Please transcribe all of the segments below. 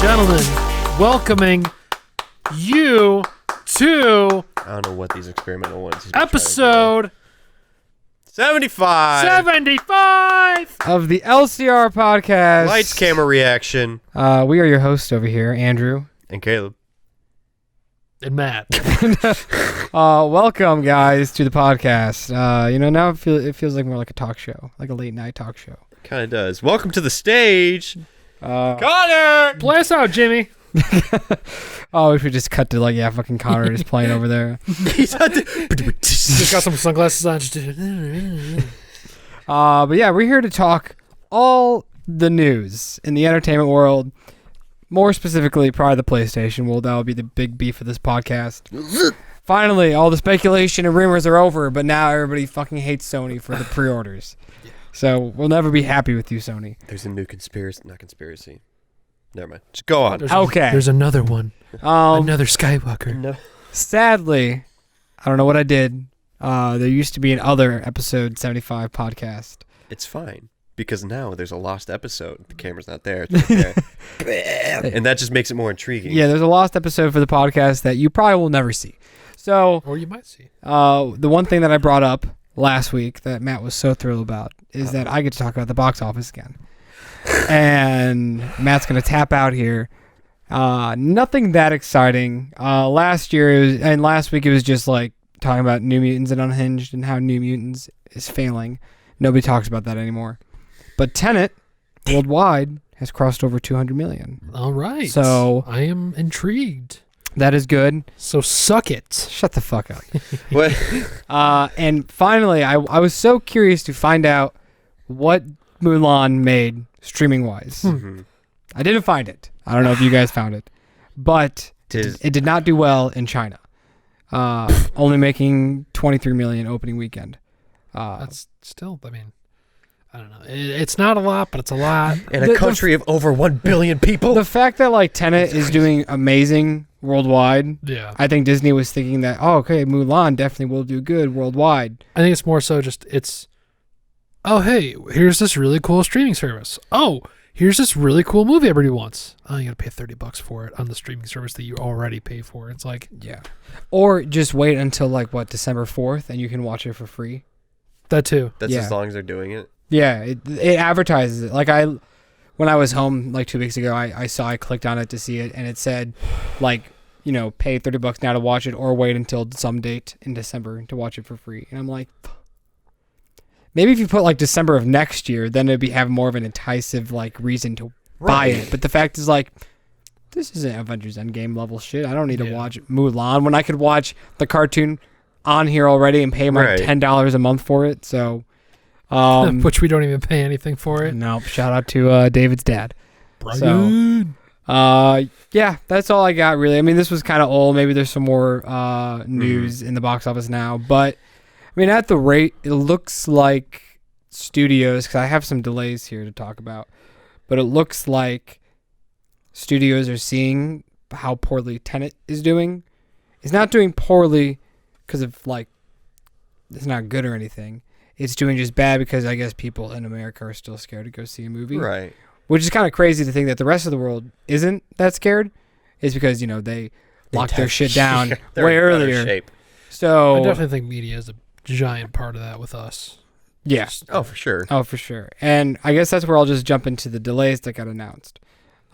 Gentlemen, welcoming you to I don't know what these experimental ones. episode 75 of the LCR podcast. Lights, camera, reaction. We are your hosts over here, Andrew And Caleb. and Matt. Welcome, guys, to the podcast. Now it feels like more like a talk show, like a late night talk show. Kind of does. Welcome to the stage, Connor. Play us out, Jimmy. Oh, we should just cut to fucking Connor is playing over there. He's Just got some sunglasses on. But yeah, we're here to talk all the news in the entertainment world. More specifically, probably the PlayStation. Well, that will be the big beef of this podcast. Finally, all the speculation and rumors are over, but now everybody fucking hates Sony for the pre-orders. So we'll never be happy with you, Sony. There's a new conspiracy. Never mind. Just go on. There's another one. Another Skywalker. No. Sadly, I don't know what I did. There used to be an other episode 75 podcast. It's fine. Because now there's a lost episode. The camera's not there. It's right there. And that just makes it more intriguing. Yeah, there's a lost episode for the podcast that you probably will never see. So, Or you might see. The one thing that I brought up last week that Matt was so thrilled about is that I get to talk about the box office again. And Matt's going to tap out here. Nothing that exciting. Last week it was just like talking about New Mutants and Unhinged and how New Mutants is failing. Nobody talks about that anymore. But Tenet, worldwide, has crossed over 200 million. All right. So I am intrigued. that is good. So suck it. Shut the fuck up. What? And finally, I was so curious to find out what Mulan made streaming-wise. I didn't find it. I don't know if you guys found it. But it did not do well in China. Only making 23 million opening weekend. That's still, I don't know. It's not a lot, but it's a lot. In a country of over 1 billion people? The fact that Tenet is doing amazing worldwide, Yeah. I think Disney was thinking that, Mulan definitely will do good worldwide. I think it's more so oh, hey, here's this really cool streaming service. Oh, here's this really cool movie everybody wants. Oh, you got to pay $30 for it on the streaming service that you already pay for. It's like... Yeah. Or just wait until, December 4th, and you can watch it for free. That too. That's as long as they're doing it? Yeah, it advertises it. When I was home 2 weeks ago, I clicked on it to see it, and it said, pay $30 now to watch it, or wait until some date in December to watch it for free. And I'm like, maybe if you put December of next year, then it'd have more of an enticing reason to buy it. But the fact is this isn't Avengers Endgame level shit. I don't need to watch Mulan when I could watch the cartoon on here already and pay my $10 a month for it. So. Which we don't even pay anything for it. No, shout out to David's dad. Brian. So, that's all I got really. This was kind of old. Maybe there's some more news in the box office now. But, at the rate, it looks like studios, because I have some delays here to talk about, but it looks like studios are seeing how poorly Tenet is doing. It's not doing poorly because of, it's not good or anything. It's doing just bad because I guess people in America are still scared to go see a movie. Right. Which is kind of crazy to think that the rest of the world isn't that scared. It's because, they locked their shit down way earlier. Shape. So I definitely think media is a giant part of that with us. Yeah. Oh, for sure. Oh, for sure. And I guess that's where I'll just jump into the delays that got announced.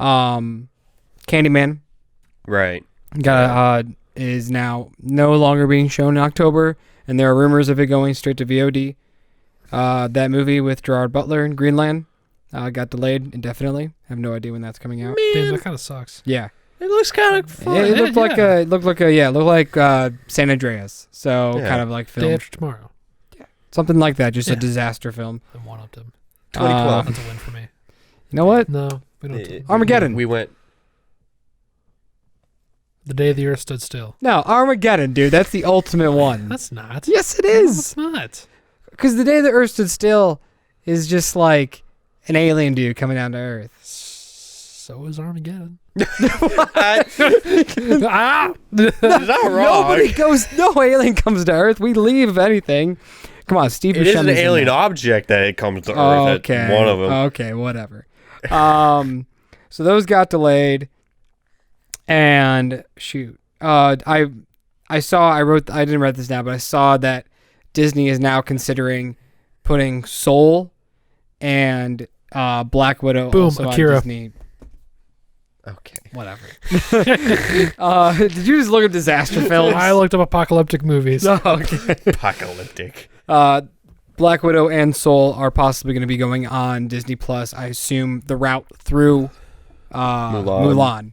Candyman. Right. Is now no longer being shown in October, and there are rumors of it going straight to VOD. That movie with Gerard Butler and Greenland got delayed indefinitely. I have no idea when that's coming out. Damn, that kind of sucks. Yeah, it looks kind of fun. It looked like San Andreas. So kind of like film. Day After Tomorrow. Yeah, something like that. Just a disaster film. I one-upped him. 2012. That's a win for me. You know what? No, we don't. Armageddon. We went. The Day the Earth Stood Still. No, Armageddon, dude. That's the ultimate one. That's not. Yes, it No, is. it's not. Because The Day the Earth Stood Still is just like an alien dude coming down to Earth. So is Armageddon. That's Ah! not wrong. Nobody goes. No alien comes to Earth. We leave if anything. Come on, Steve. It is an Buscemi's in alien that. object that it comes to Earth. Okay. That's one of them. Okay, whatever. So those got delayed, and shoot, I didn't write this down, but I saw that Disney is now considering putting Soul and Black Widow Boom, also Akira. on Disney. Okay. Whatever. Did you just look at disaster films? I looked up apocalyptic movies. Oh, okay. Apocalyptic. Black Widow and Soul are possibly going to be going on Disney Plus. I assume the route through Mulan,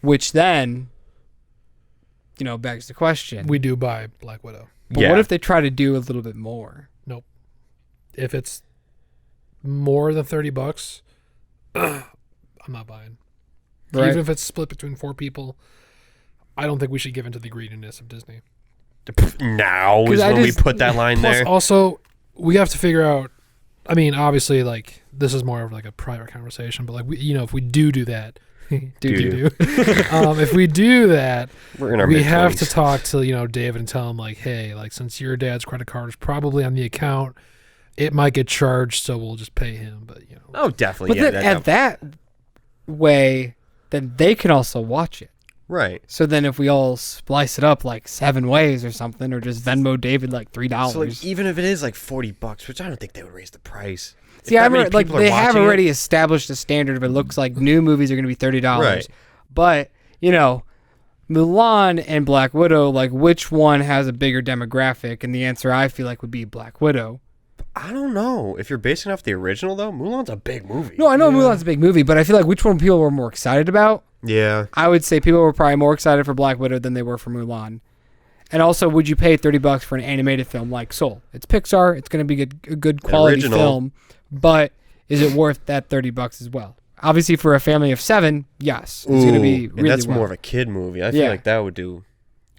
which then, begs the question. We do buy Black Widow. But what if they try to do a little bit more? Nope. If it's more than $30, I'm not buying. Right. Even if it's split between 4 people, I don't think we should give in to the greediness of Disney. Now is when we put that line Plus, there. also, we have to figure out. I mean, obviously, like this is more of like a private conversation, but like if we do that, if we do that, We're in our we have mid-20s. to talk to David and tell him like, hey, like since your dad's credit card is probably on the account, it might get charged, so we'll just pay him. But Oh, definitely. But then at that way, then they can also watch it. right. So then if we all splice it up like 7 ways or something, or just Venmo David like $3. So like, even if it is like $40, which I don't think they would raise the price. See, If I that many remember, like people are they have watching it- already established a standard of it looks like new movies are going to be $30. Right. But, Mulan and Black Widow, like which one has a bigger demographic? And the answer I feel like would be Black Widow. I don't know. If you're basing it off the original, though, Mulan's a big movie. No, I know Mulan's a big movie, but I feel like which one people were more excited about? Yeah. I would say people were probably more excited for Black Widow than they were for Mulan. And also, would you pay $30 for an animated film like Soul? It's Pixar. It's going to be a good quality original. film, but is it worth that $30 as well? Obviously, for a family of 7, yes, it's going to be really and that's well. more of a kid movie. I feel Yeah. like that would do.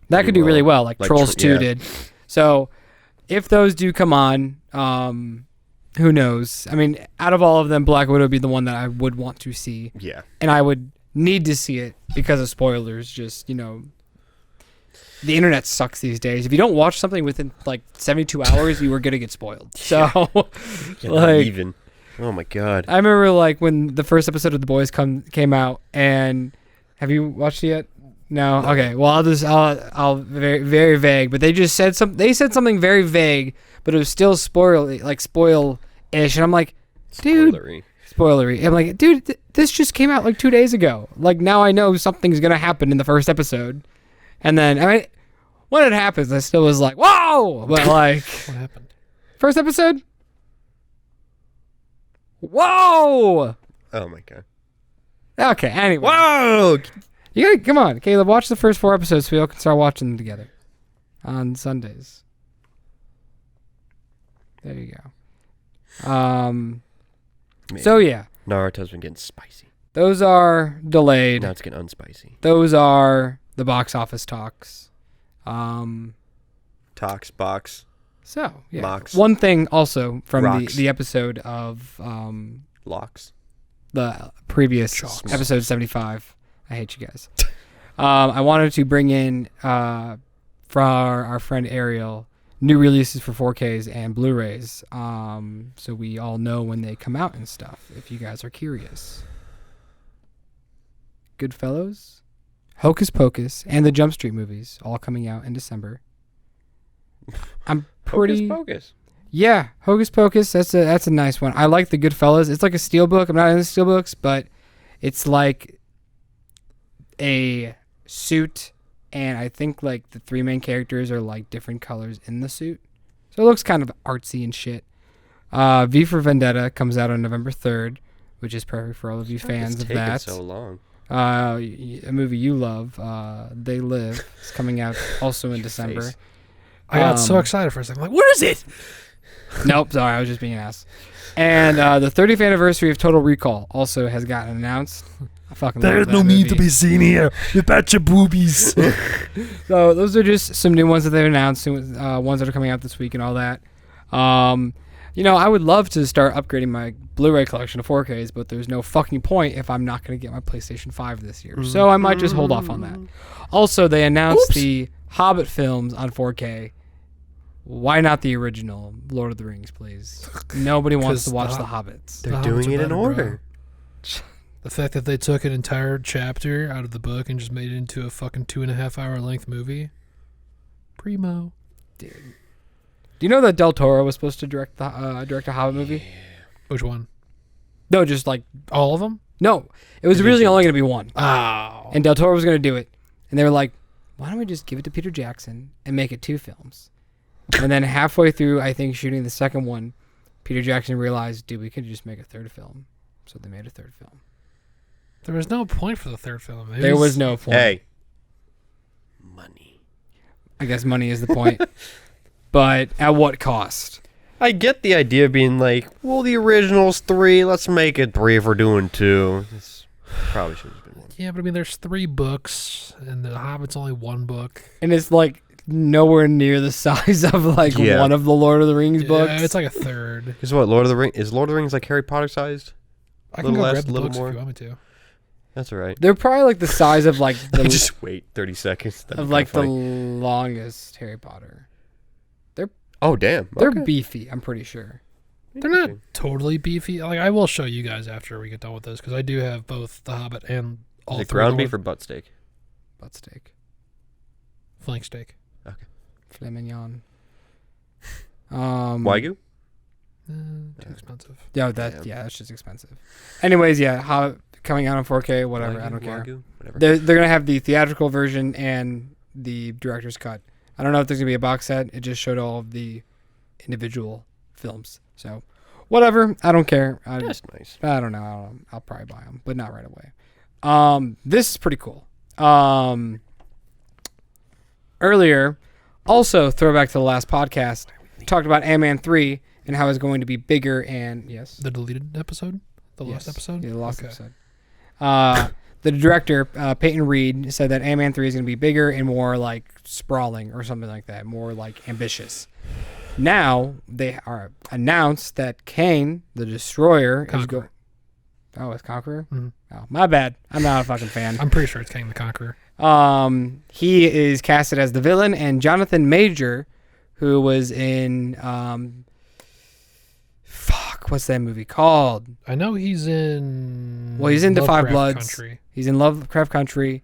That could do really well, like Trolls 2 yeah. did. So, if those do come on, who knows? I mean, out of all of them, Black Widow would be the one that I would want to see. Yeah. And I would need to see it because of spoilers. Just, the internet sucks these days. If you don't watch something within like 72 hours, you are going to get spoiled. So, Yeah, not like, even. Oh my god. I remember like when the first episode of The Boys came out, and have you watched it yet? No. Okay. Well, I'll very very vague, but they said something very vague, but it was still spoil-ish, and I'm like, dude, spoilery. I'm like, dude, this just came out like 2 days ago. Like now I know something's gonna happen in the first episode, and then when it happens, I still was like, whoa, but like, what happened? first episode. Whoa! Oh my god. Okay, anyway. Whoa! You gotta, come on, Caleb, watch the first 4 episodes so we all can start watching them together on Sundays. There you go. Man, So yeah, Naruto's been getting spicy. those are delayed. Now it's getting unspicy. Those are the box office talks. Talks box. So yeah, Box. one thing also from Rocks. the episode of Locks. the previous Chalks. episode 75. I hate you guys. I wanted to bring in for our friend Ariel new releases for 4Ks and Blu-rays, so we all know when they come out and stuff. If you guys are curious, Goodfellas, Hocus Pocus, and the Jump Street movies all coming out in December. I'm pretty. Hocus Pocus. Yeah, Hocus Pocus. That's a nice one. I like the Goodfellas. It's like a steelbook. I'm not into steelbooks, but it's like a suit, and I think like the 3 main characters are like different colors in the suit, so it looks kind of artsy and shit. V for Vendetta comes out on November 3rd, which is perfect for all of you fans of that. So long. A movie you love, They Live, is coming out also in December. face. I got so excited for a second. I'm like, what is it? Nope, sorry, I was just being an ass. And the 30th anniversary of Total Recall also has gotten announced. I fucking love There's that no need to movie. be seen here. You bet your boobies. So those are just some new ones that they've announced, ones that are coming out this week and all that. I would love to start upgrading my Blu-ray collection to 4Ks, but there's no fucking point if I'm not going to get my PlayStation 5 this year. So I might just hold off on that. Also, they announced the Hobbit films on 4K. Why not the original Lord of the Rings, please? Nobody wants to watch the Hobbits. They're The doing Hobbits are it in better, order. The fact that they took an entire chapter out of the book and just made it into a fucking 2.5 hour length movie. Primo. Dude. Do you know that Del Toro was supposed to direct a Hobbit movie? Which one? No, just like All of them? no. It was originally only going to be one, Oh. and Del Toro was going to do it, and they were like, "Why don't we just give it to Peter Jackson and make it 2 films?" And then halfway through, I think shooting the second one, Peter Jackson realized, "Dude, we could just make a 3rd film." So they made a 3rd film. There was no point for the 3rd film. There was no point. Hey. Money. I guess money is the point. But at what cost? I get the idea of being like, well, the original's 3. Let's make it 3 if we're doing 2. This probably should have been 1. Yeah, but I mean, there's 3 books, and The Hobbit's only 1 book. And it's like nowhere near the size of like one of the Lord of the Rings books. Yeah, it's like a third. Is what Lord of the Rings? Is Lord of the Rings like Harry Potter sized? I can Little go less, grab the little books more. if you want me to. That's all right. They're probably like the size of like the Just wait 30 seconds. That'd of be like the kinda funny. longest Harry Potter. Oh damn. They're Okay. beefy, I'm pretty sure. They're not totally beefy. Like, I will show you guys after we get done with this, because I do have both The Hobbit and all Is it 3 ground Lord- beef or butt steak? Butt steak. flank steak. Filet mignon. Wagyu? Too expensive. Yeah, that's just expensive. Anyways, yeah, how coming out on 4K, whatever, I Wagyu, don't care. Wagyu? Whatever. They're gonna have the theatrical version and the director's cut. I don't know if there's gonna be a box set. It just showed all of the individual films. So, whatever. I don't care. That's nice. I don't know. I'll probably buy them, but not right away. This is pretty cool. Earlier, also throwback to the last podcast, talked about Antman 3 and how it's going to be bigger and yes, The deleted episode? The last episode? yeah, the last Okay. episode. The director, Peyton Reed, said that Antman 3 is going to be bigger and more like sprawling or something like that, more like ambitious. Now they are announced that Kane, the Destroyer, is Conqueror. going. Oh, it's Conqueror. Mhm. Oh, my bad. I'm not a fucking fan. I'm pretty sure it's King the Conqueror. He is casted as the villain, and Jonathan Major, who was in what's that movie called? I know he's in. Well, he's in The Five Lovecraft Bloods. Country. He's in Lovecraft Country,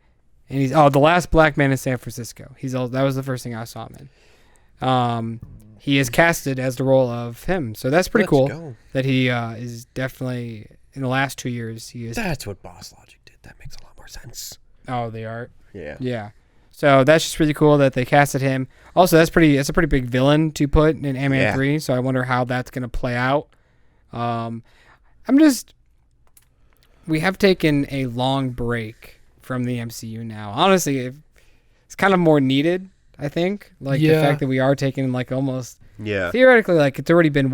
and he's The Last Black Man in San Francisco. That was the first thing I saw him in. He is casted as the role of him, so that's pretty cool. Go. That he is definitely in the last 2 years he is. That's what Boss Logic did. That makes a lot more sense. Oh, they are. Yeah. Yeah. So that's just really cool that they casted him. Also, that's a pretty big villain to put in Ant-Man 3, so I wonder how that's going to play out. We have taken a long break from the MCU now. Honestly, it's kind of more needed, I think. Like the fact that we are taking like almost theoretically, like it's already been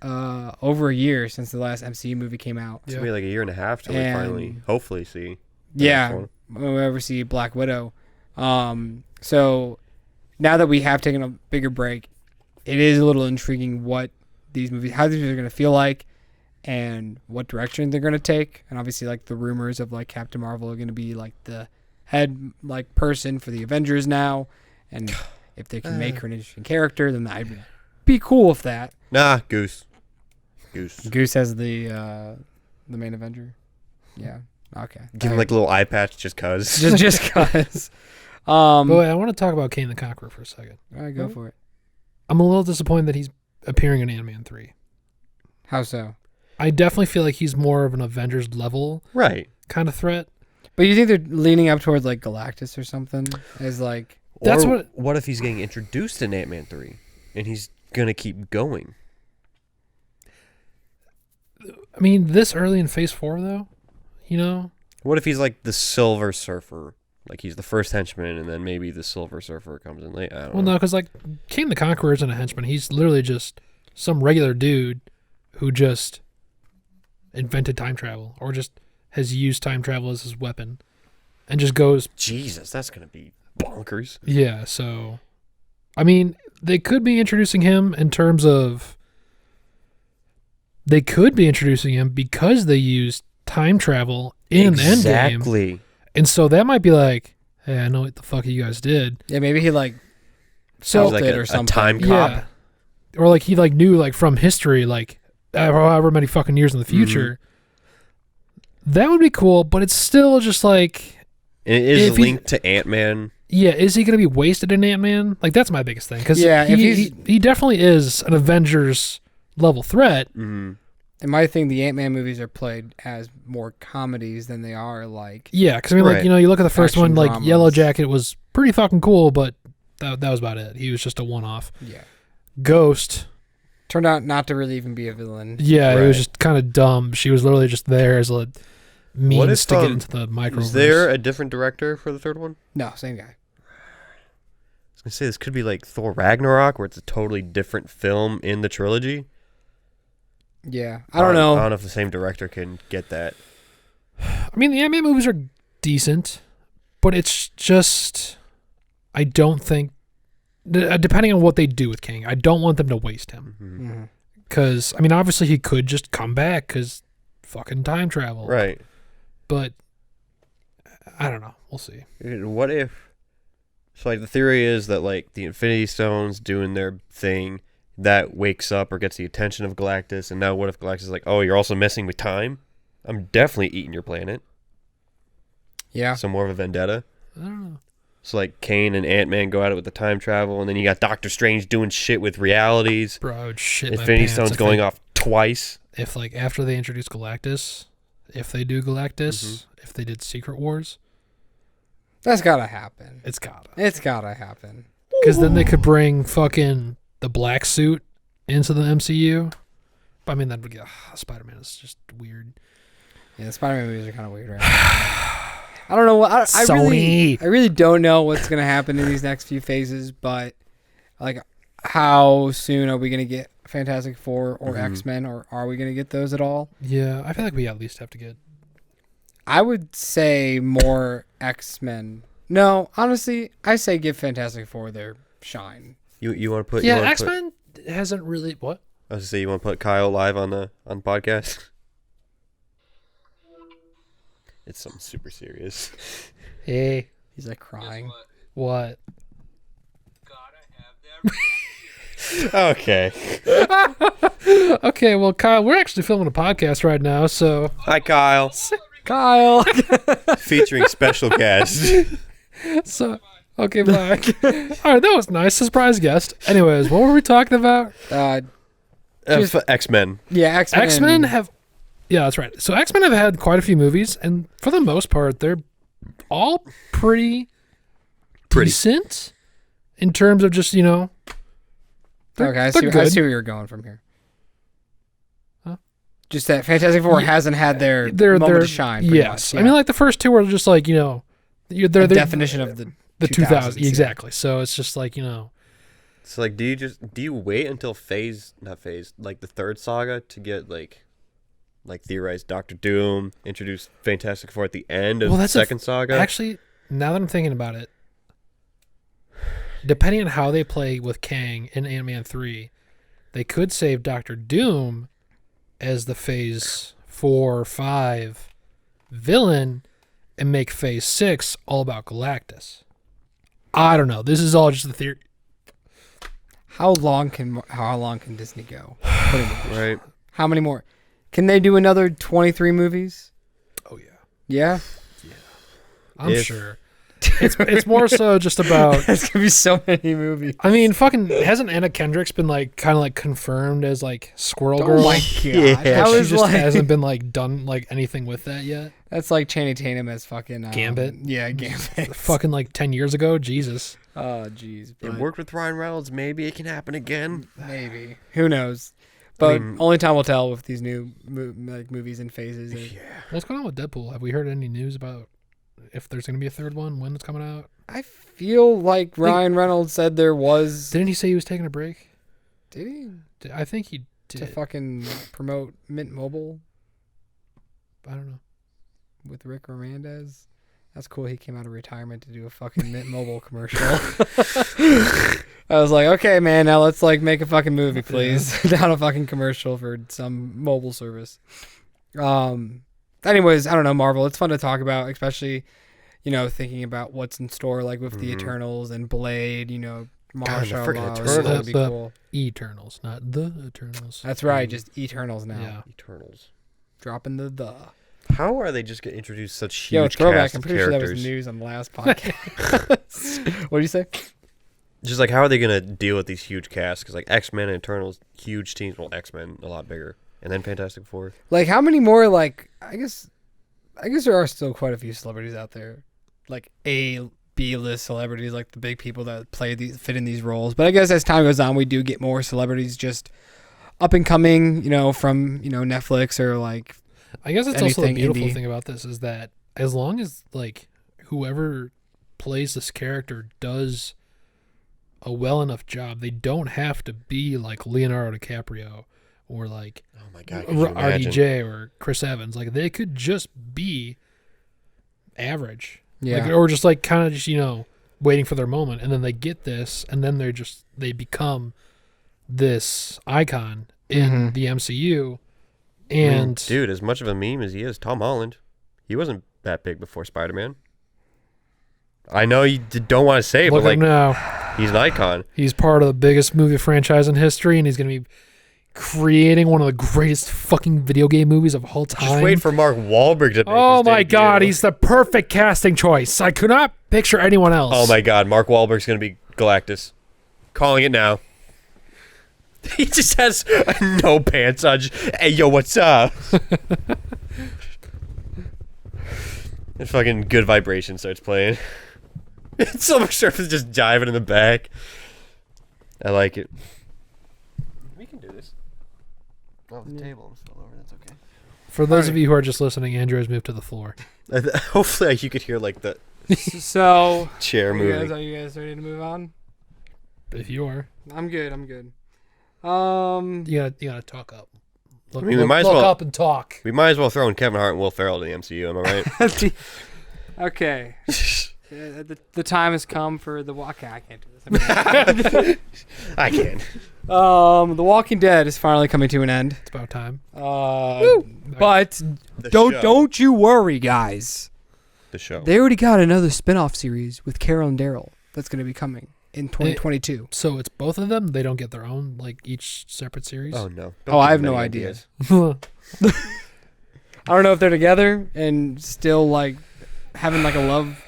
over a year since the last MCU movie came out. It's gonna be like a year and a half till we finally, hopefully, see. Yeah, when we ever see Black Widow. So now that we have taken a bigger break, it is a little intriguing how these movies are going to feel like and what direction they're going to take. And obviously, like the rumors of like Captain Marvel are going to be like the head like person for the Avengers now. And if they can make her an interesting character, then I'd be cool with that. Nah, Goose as the main Avenger. Yeah. Okay. give him like a little eye patch just cause. just cause. But wait, I want to talk about Kane the Conqueror for a second. All right, go for it. I'm a little disappointed that he's appearing in Ant-Man 3. How so? I definitely feel like he's more of an Avengers level Right. kind of threat. But you think they're leaning up towards like Galactus or something? As like That's Or what- what if he's getting introduced in Ant-Man 3 and he's gonna keep going? I mean, this early in Phase 4, though, you know? What if he's like the Silver Surfer? Like he's the first henchman and then maybe the Silver Surfer comes in late. I don't Well, know. no, because like King the Conqueror isn't a henchman. He's literally just some regular dude who just invented time travel or just has used time travel as his weapon and just goes. Jesus, that's gonna be bonkers. Yeah, so I mean, they could be introducing him in terms of they could be introducing him because they used time travel in Endgame. Exactly. And so that might be like, hey, I know what the fuck you guys did. Yeah, maybe he like So felt like it a or something. time cop. yeah, or like he like knew like from history, like however many fucking years in the future. That would be cool, but it's still just like, It is If he- linked to Ant-Man. yeah, is he going to be wasted in Ant-Man? Like that's my biggest thing because Yeah, if he's- he definitely is an Avengers level threat. Mm-hmm. In my thing, the Ant-Man movies are played as more comedies than they are like. Yeah, because I mean, like Right. you look at the first Action one, like dramas. Yellow Jacket was pretty fucking cool, but that was about it. He was just a one-off. Yeah. Ghost, Turned out not to really even be a villain. yeah, it was Right. just kind of dumb. She was literally just there as a means if, to get into the microverse. Is there a different director for the third one? No, same guy. I was gonna say this could be like Thor Ragnarok, where it's a totally different film in the trilogy. Yeah, I don't know. I don't know if the same director can get that. I mean, the Ant-Man movies are decent, but it's just I don't think, depending on what they do with Kang, I don't want them to waste him. Mhm. Because I mean, obviously he could just come back because fucking time travel, Right. But I don't know. We'll see. What if? So like the theory is that like the Infinity Stones doing their thing, that wakes up or gets the attention of Galactus, and now what if Galactus is like, oh, you're also messing with time? I'm definitely eating your planet. Yeah. So more of a vendetta. I don't know. So like Kane and Ant-Man go at it with the time travel, and then you got Doctor Strange doing shit with realities. Bro, I would shit my Infinity pants Stones if going they- off twice. If like after they introduce Galactus, if they do Galactus, if they did Secret Wars, That's gotta happen. it's gotta. It's gotta happen. Because then they could bring fucking the black suit into the MCU. But I mean, that would get Spider-Man is just weird. Yeah, the Spider-Man movies are kind of weird right now. I don't know what I Sony. really don't know what's gonna happen in these next few phases, but like, how soon are we gonna get Fantastic Four or X-Men, or are we gonna get those at all? Yeah, I feel like we at least have to get. I would say more X-Men. No, honestly, I say give Fantastic Four their shine. You want to put? Yeah, you wanna X-Men hasn't really what. I was gonna say you want to put Kyle live on the podcast. It's something super serious. Hey, He's like crying. what? Okay. Okay, well, Kyle, we're actually filming a podcast right now, so Hi, Kyle. Kyle. Featuring special guest. okay, bye. All right, that was nice. Surprise guest. Anyways, what were we talking about? Just- X-Men. Yeah, X-Men. X-Men have. Yeah, that's right. So X-Men have had quite a few movies, and for the most part, they're all pretty decent in terms of just they're Okay, I see good. where you're going from here. Huh? Just that Fantastic Four hasn't had their moment to shine. Pretty Yes, much, I mean, like the first two were just like they're the definition of the 2000s 2000s, yeah. exactly. So it's just like So like, do you wait until like the third saga to get like theorized Doctor Doom, introduce Fantastic Four at the end of the second saga? Actually, now that I'm thinking about it, depending on how they play with Kang in Ant-Man 3, they could save Doctor Doom as the Phase 4 or 5 villain and make Phase 6 all about Galactus. I don't know. This is all just a theory. How long can Disney go? Putting it- Right. How many more? Can they do another 23 movies? Oh, yeah. Yeah. I'm sure. It's more so just about... There's gonna be so many movies. I mean, fucking... Hasn't Anna Kendrick's been, like, kind of, like, confirmed as, like, Squirrel Girl? Oh my god. Yeah. That She was just like, hasn't been, like, done, like, anything with that yet. that's like Channing Tatum as fucking Gambit? Yeah, Gambit. Fucking, like, 10 years ago? Jesus. Oh jeez. It but worked with Ryan Reynolds. Maybe it can happen again. Maybe. Who knows? But mean- only time will tell with these new movies and phases. What's going on with Deadpool? Have we heard any news about if there's going to be a third one, when it's coming out? I feel like Ryan Reynolds said there was. Didn't he say he was taking a break? Did he? I think he To did. fucking promote Mint Mobile I don't know. with Rick Remendez That's cool. He came out of retirement to do a fucking Mint Mobile commercial. I was like, okay, man, now let's like make a fucking movie, please. Not a fucking commercial for some mobile service. Anyways, I don't know, Marvel. It's fun to talk about, especially, thinking about what's in store, like with the Eternals and Blade, Marshall. Eternals. Be cool. Eternals, not the Eternals. That's right, just Eternals now. Yeah. Eternals. Dropping the. How are they just going to introduce such huge throwback. cast I'm of pretty sure that was characters? news on the last podcast. What did you say? Just like, how are they going to deal with these huge casts? Because like X-Men and Eternals, huge teams. Well, X-Men a lot bigger, and then Fantastic Four. Like, how many more? Like, I guess there are still quite a few celebrities out there, like B-list celebrities, like the big people that fit in these roles. But I guess as time goes on, we do get more celebrities just up and coming, from Netflix or like. I guess it's also the beautiful indie thing about this is that as long as like whoever plays this character does a well enough job, they don't have to be like Leonardo DiCaprio or like Oh my god! Could you imagine? RDJ or Chris Evans. Like they could just be average, Yeah. like, or just like kind of just waiting for their moment, and then they get this, and then they become this icon in the MCU. And Dude, as much of a meme as he is, Tom Holland, he wasn't that big before Spider-Man. I know you don't want to say it, look but at him like now. he's an icon. He's part of the biggest movie franchise in history, and he's going to be creating one of the greatest fucking video game movies of all time. Just wait for Mark Wahlberg to make Oh his my debut. god, he's the perfect casting choice. I could not picture anyone else. Oh my god, Mark Wahlberg's gonna be Galactus. Calling it now. He just has no pants on. Hey, yo, what's up? And fucking Good Vibration starts playing. Silver Surfer is just diving in the back. I like it. We can do this. Oh, the table almost fell over. That's okay. For those of you who are just listening, Andrew has moved to the floor. Hopefully, you could hear like the So, chair are moving. you guys ready to move on? If you are, I'm good. you gotta talk up. Look, I mean, we might as look well- up and talk. We might as well throw in Kevin Hart and Will Ferrell to the MCU. Am I right? Okay. The time has come for the walk. I can't do this. I can. The Walking Dead is finally coming to an end. It's about time. But The don't show. don't you worry, guys. The show. They already got another spin-off series with Carol and Daryl that's going to be coming in 2022. So it's both of them. They don't get their own like each separate series. Oh no. Oh, I give have no them any idea. ideas. I don't know if they're together and still like having like a love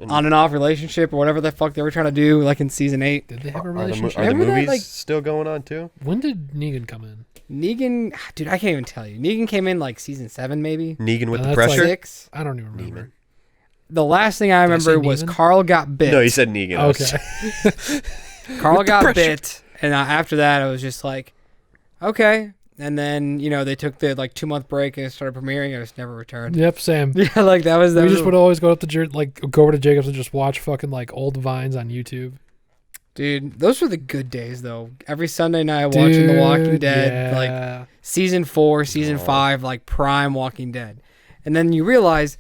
on and off relationship or whatever the fuck they were trying to do, like in season 8. Did they have a Are the relationship? Remember that, movies like- still going on too? When did Negan come in? Negan, dude, I can't even tell you. Negan came in like season 7, maybe Negan with the That's like- pressure? 6. I don't even remember. The last thing I Did I say remember was Negan? Carl got bit. No, you said Negan. Okay. Carl With the got pressure. bit, and after that, I was just like, okay. And then they took the like 2-month break and it started premiering. I just never returned. Yep, same. Yeah, like that was. We just would always go up to go over to Jacobs and just watch fucking like old vines on YouTube. Dude, those were the good days though. Every Sunday night watching The Walking Dude, Dead, yeah. like season 4, season 5, like prime Walking Dead. And then you realize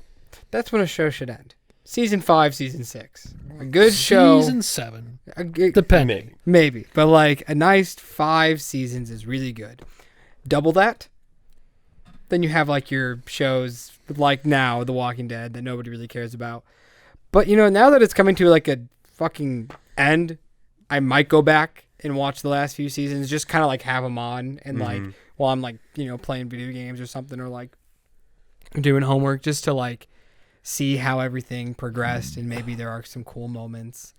that's when a show should end. Season 5, season 6. A good show. Season 7, a good- depending. Maybe. But like a nice 5 seasons is really good. Double that, then you have like your shows like now The Walking Dead that nobody really cares about. But now that it's coming to like a fucking end, I might go back and watch the last few seasons, just kind of like have them on and like while I'm like playing video games or something, or like doing homework, just to like see how everything progressed and maybe there are some cool moments.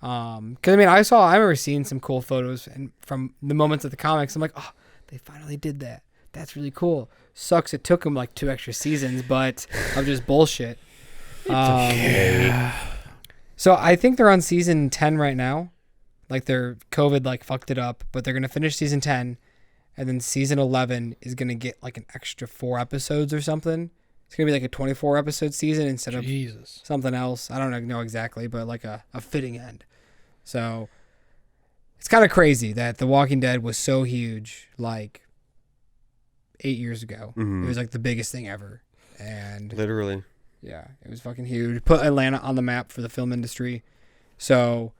Because I remember seeing some cool photos and from the moments of the comics. I'm like, oh, they finally did that. That's really cool. Sucks it took them like 2 extra seasons, but of just bullshit. So I think they're on season 10 right now. Like their COVID like fucked it up, but they're gonna finish season 10, and then season 11 is gonna get like an extra 4 episodes or something. It's gonna be like a 24 episode season instead of Jesus. something else. I don't know exactly, but like a fitting end. So it's kind of crazy that The Walking Dead was so huge like 8 years ago. It was like the biggest thing ever. And Literally. Yeah, it was fucking huge. Put Atlanta on the map for the film industry. So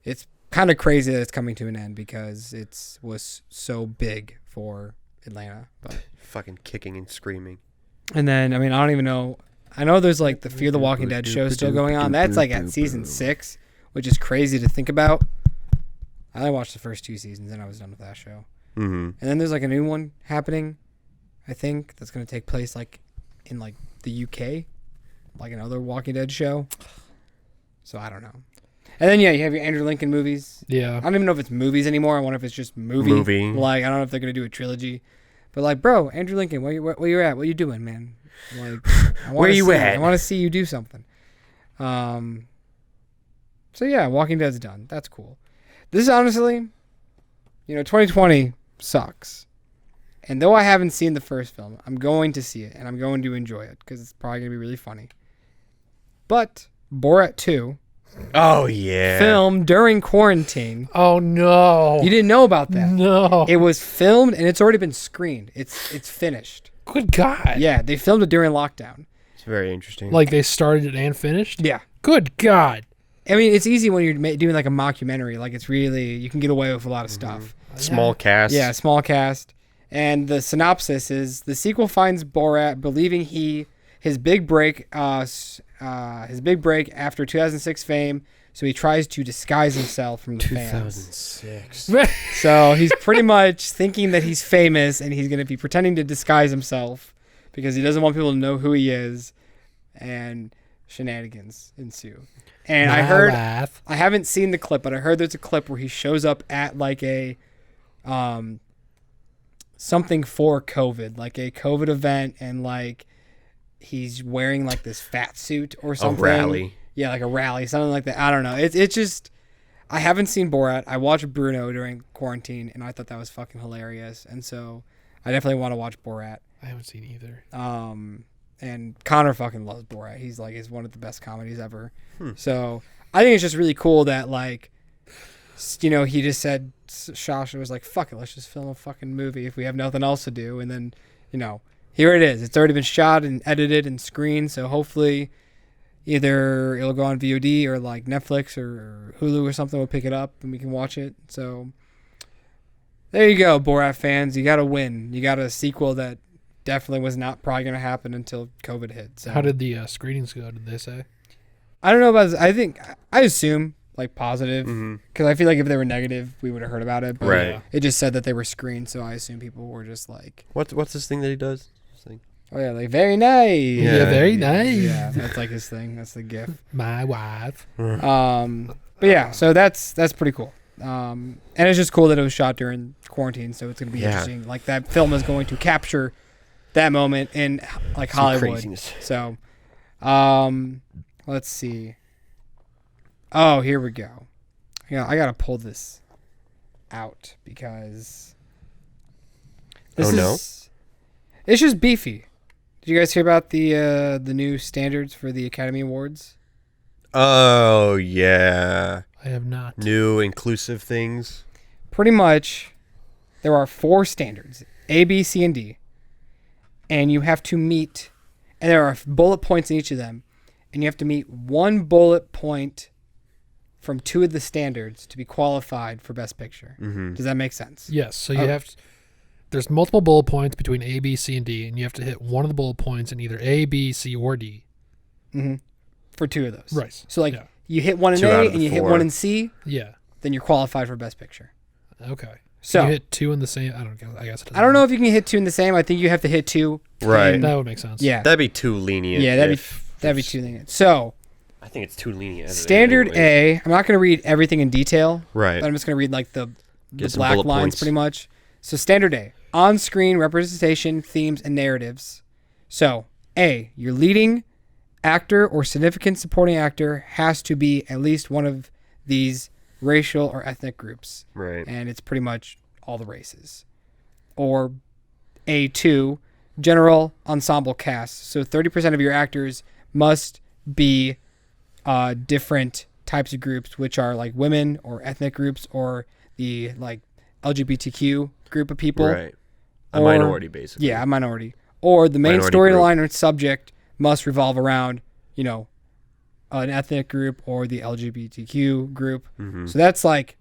it's kind of crazy that it's coming to an end because it was so big for Atlanta. But Fucking kicking and screaming. and then I mean I don't even know. I know there's like the Fear the Walking Dead show still going on. That's like at season 6, which is crazy to think about. I only watched the first 2 seasons and I was done with that show. Mm-hmm. And then there's like a new one happening, I think, that's going to take place like in like the UK, like another Walking Dead show. So I don't know. And then yeah, you have your Andrew Lincoln movies. Yeah. I don't even know if it's movies anymore. I wonder if it's just movie. Like I don't know if they're going to do a trilogy. But like, bro, Andrew Lincoln, where you at? What you doing, man? Like, Where you at? I want to see you do something. So yeah, Walking Dead's done. That's cool. This is honestly, 2020 sucks. And though I haven't seen the first film, I'm going to see it and I'm going to enjoy it because it's probably going to be really funny. But Borat 2, Oh yeah. filmed during quarantine. Oh no. You didn't know about that. No. It was filmed and it's already been screened. It's finished. Good God. Yeah, they filmed it during lockdown. It's very interesting. Like they started it and finished? Yeah. Good God. I mean, it's easy when you're doing like a mockumentary. Like it's really, you can get away with a lot of stuff. Small cast. Yeah, small cast. And the synopsis is the sequel finds Borat believing his big break after 2006 fame, so he tries to disguise himself from the fans. 2006. So he's pretty much thinking that he's famous and he's going to be pretending to disguise himself because he doesn't want people to know who he is, and shenanigans ensue. And I heard, I haven't seen the clip, but I heard there's a clip where he shows up at like a something for COVID, like a COVID event, and like he's wearing like this fat suit or something. A rally. Yeah, like a rally, something like that. I don't know. It's just, I haven't seen Borat. I watched Bruno during quarantine, and I thought that was fucking hilarious. And so I definitely want to watch Borat. I haven't seen either. And Connor fucking loves Borat. He's like, it's one of the best comedies ever. So I think it's just really cool that like, he just said, Shasha was like, fuck it, let's just film a fucking movie if we have nothing else to do. And then, here it is. It's already been shot and edited and screened. So hopefully either it'll go on VOD or like Netflix or Hulu or something will pick it up and we can watch it. So there you go, Borat fans. You got to win. You got a sequel that definitely was not probably going to happen until COVID hit. So How did the screenings go? Did they say? I don't know about this. I assume like positive because I feel like if they were negative, we would have heard about it. But Right. It just said that they were screened, so I assume people were just like, What's this thing that he does? oh yeah, like very nice. Yeah, very nice. Yeah, that's like his thing. That's the gif. My wife. But yeah, so that's pretty cool. And it's just cool that it was shot during quarantine, so it's gonna be interesting. Like that film is going to capture that moment in like Some Hollywood. craziness. So, let's see. Oh, here we go. Yeah, I gotta pull this out because it's just beefy. Did you guys hear about the new standards for the Academy Awards? Oh yeah. I have not. New inclusive things. Pretty much, there are 4 standards: A, B, C, and D, and you have to meet. And there are bullet points in each of them, and you have to meet 1 bullet point from 2 of the standards to be qualified for Best Picture. Does that make sense? Yes. So you have to, there's multiple bullet points between A, B, C, and D, and you have to hit one of the bullet points in either A, B, C, or D. For 2 of those. Right. So like you hit one in 2 out A of and the you hit 4. one in C, Yeah. then you're qualified for Best Picture. Okay. So you hit 2 in the same. I guess it doesn't I don't know if you can hit 2 in the same. I think you have to hit 2. Right. That would make sense. Yeah. That'd be too lenient. Yeah, that'd be too lenient. So I think it's too lenient. standard anyways. A, I'm not going to read everything in detail, Right. but I'm just going to read like the Get some black bullet lines points. pretty much. So standard A, on-screen representation, themes, and narratives. So A, your leading actor or significant supporting actor has to be at least one of these racial or ethnic groups. Right. And it's pretty much all the races. Or A2, general ensemble cast. So 30% of your actors must be different types of groups, which are like women or ethnic groups or the like LGBTQ group of people. Right. A Or- minority, basically. Yeah, a minority. Or the main Minority storyline or subject must revolve around an ethnic group or the LGBTQ group. Mm-hmm. So that's like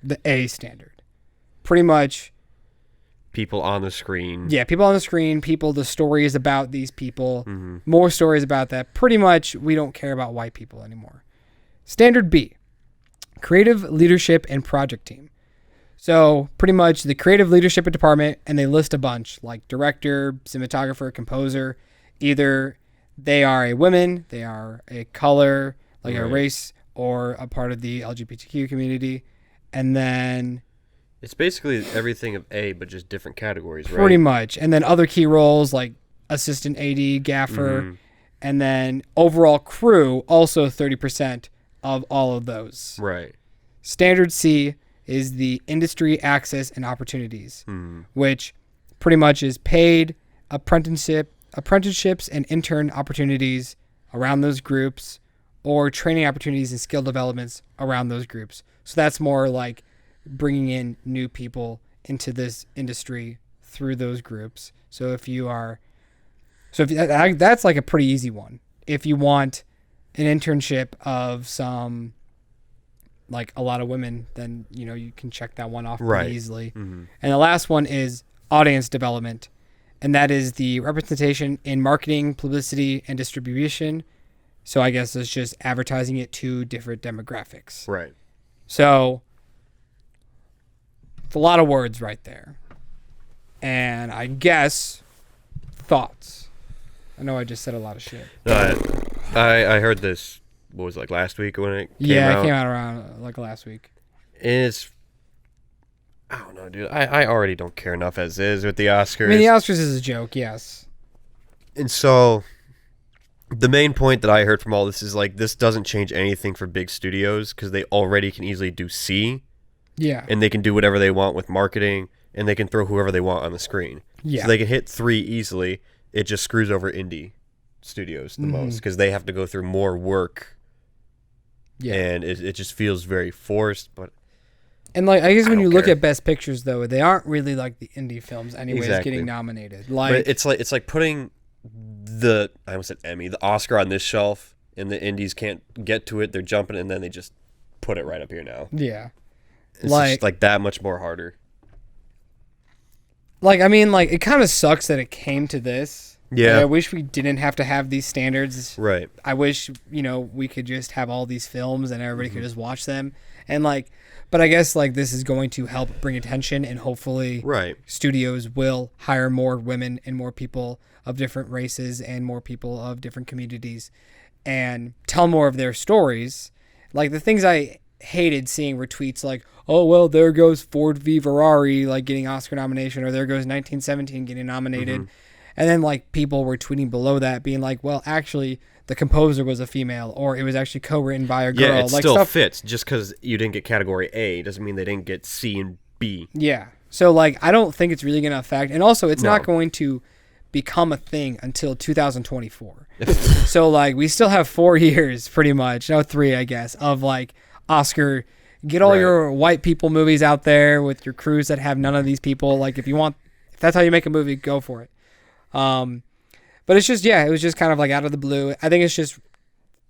the A standard. Pretty much, People on the screen. yeah, people on the screen, the stories about these people, Mm-hmm. more stories about that. Pretty much, we don't care about white people anymore. Standard B, creative leadership and project team. So pretty much the creative leadership department, and they list a bunch like director, cinematographer, composer. Either they are a woman, they are a color, like a Right. race, or a part of the LGBTQ community. And then It's basically everything of A, but just different categories, right? pretty much. And then other key roles like assistant AD, gaffer, Mhm. and then overall crew, also 30% of all of those. Right. Standard C is the industry access and opportunities, Mhm. which pretty much is paid apprenticeships and intern opportunities around those groups, or training opportunities and skill developments around those groups. So that's more like bringing in new people into this industry through those groups. So if that's like a pretty easy one. If you want an internship of some, like a lot of women, then you can check that one off pretty Right. easily. Mhm. And the last one is audience development, and that is the representation in marketing, publicity, and distribution. So I guess it's just advertising it to different demographics. Right. So it's a lot of words right there. And I guess thoughts. I know I just said a lot of shit. I heard this. What was it, like last week when it came Yeah, out? it came out around like last week. And it's, I don't know, dude. I already don't care enough as is with the Oscars. I mean, the Oscars is a joke, yes. And so the main point that I heard from all this is like this doesn't change anything for big studios because they already can easily do C, Yeah. and they can do whatever they want with marketing, and they can throw whoever they want on the screen. Yeah. So they can hit 3 easily. It just screws over indie studios the most because they have to go through more work. Yeah. And it just feels very forced. But And like I guess when don't you look care. at best pictures though, they aren't really like the indie films anyways Exactly. getting nominated. but Like it's like putting I almost said Emmy, the Oscar on this shelf, and the indies can't get to it. They're jumping, and then they just put it right up here now. yeah. It's Like- just like that much more harder. Like I mean like it kind of sucks that it came to this. Yeah. Like, I wish we didn't have to have these standards. Right. I wish, we could just have all these films and everybody Mm-hmm. could just watch them. And like, but I guess like this is going to help bring attention, and hopefully Right. studios will hire more women and more people of different races and more people of different communities and tell more of their stories. Like the things I hated seeing were tweets like, oh, well, there goes Ford v. Ferrari, like getting Oscar nomination, or there goes 1917 getting nominated. Mm-hmm. And then like people were tweeting below that being like, well, actually the composer was a female, or it was actually co-written by a girl. Yeah, it like still stuff. fits. Just because you didn't get category A doesn't mean they didn't get C and B. Yeah. So like I don't think it's really going to affect, and also it's No. not going to become a thing until 2024. So like we still have 4 years pretty much, no 3 I guess, of like Oscar. Get all Right. your white people movies out there with your crews that have none of these people. Like if that's how you make a movie, go for it. But it's just, it was just kind of like out of the blue. I think it's just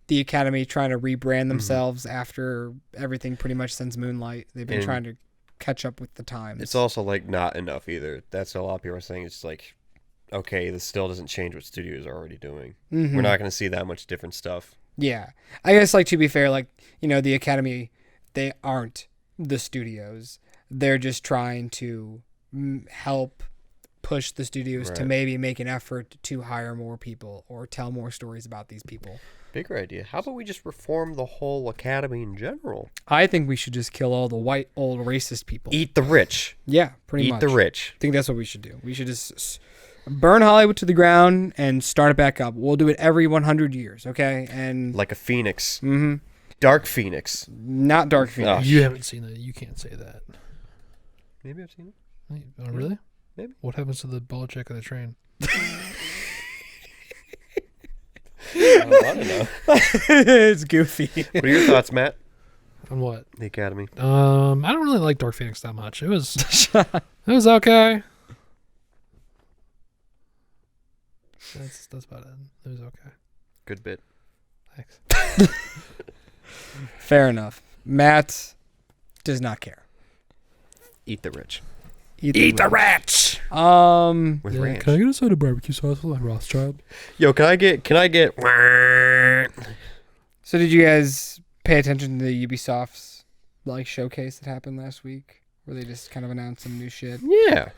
the Academy trying to rebrand themselves after everything pretty much since Moonlight. They've been And trying to catch up with the times. It's also like not enough either. That's what a lot of people are saying. It's like, okay, this still doesn't change what studios are already doing. Mhm. We're not going to see that much different stuff. Yeah. I guess, like, to be fair, like, the Academy, they aren't the studios. They're just trying to help push the studios to Right. maybe make an effort to hire more people or tell more stories about these people. Bigger idea. How about we just reform the whole Academy in general? I think we should just kill all the white, old, racist people. Eat the rich. Yeah, pretty Eat much. the rich. I think that's what we should do. We should just burn Hollywood to the ground and start it back up. We'll do it every 100 years, okay? And Like a phoenix. mhm. Dark Phoenix. Not Dark Phoenix. Oh, You haven't seen that. You can't say that. Maybe I've seen it. Oh, really? Maybe. What happens to the ball check of the train? I want to know. It's goofy. What are your thoughts, Matt? On what? The Academy. I don't really like Dark Phoenix that much. It was okay. That's about it. It was okay. Good bit. Thanks. Fair enough. Matt does not care. Eat the rich. Eat the rich. With Yeah, ranch. can I get a side of barbecue sauce with my Rothschild? Yo, can I get So did you guys pay attention to the Ubisoft's like showcase that happened last week, where they just kind of announced some new shit Yeah.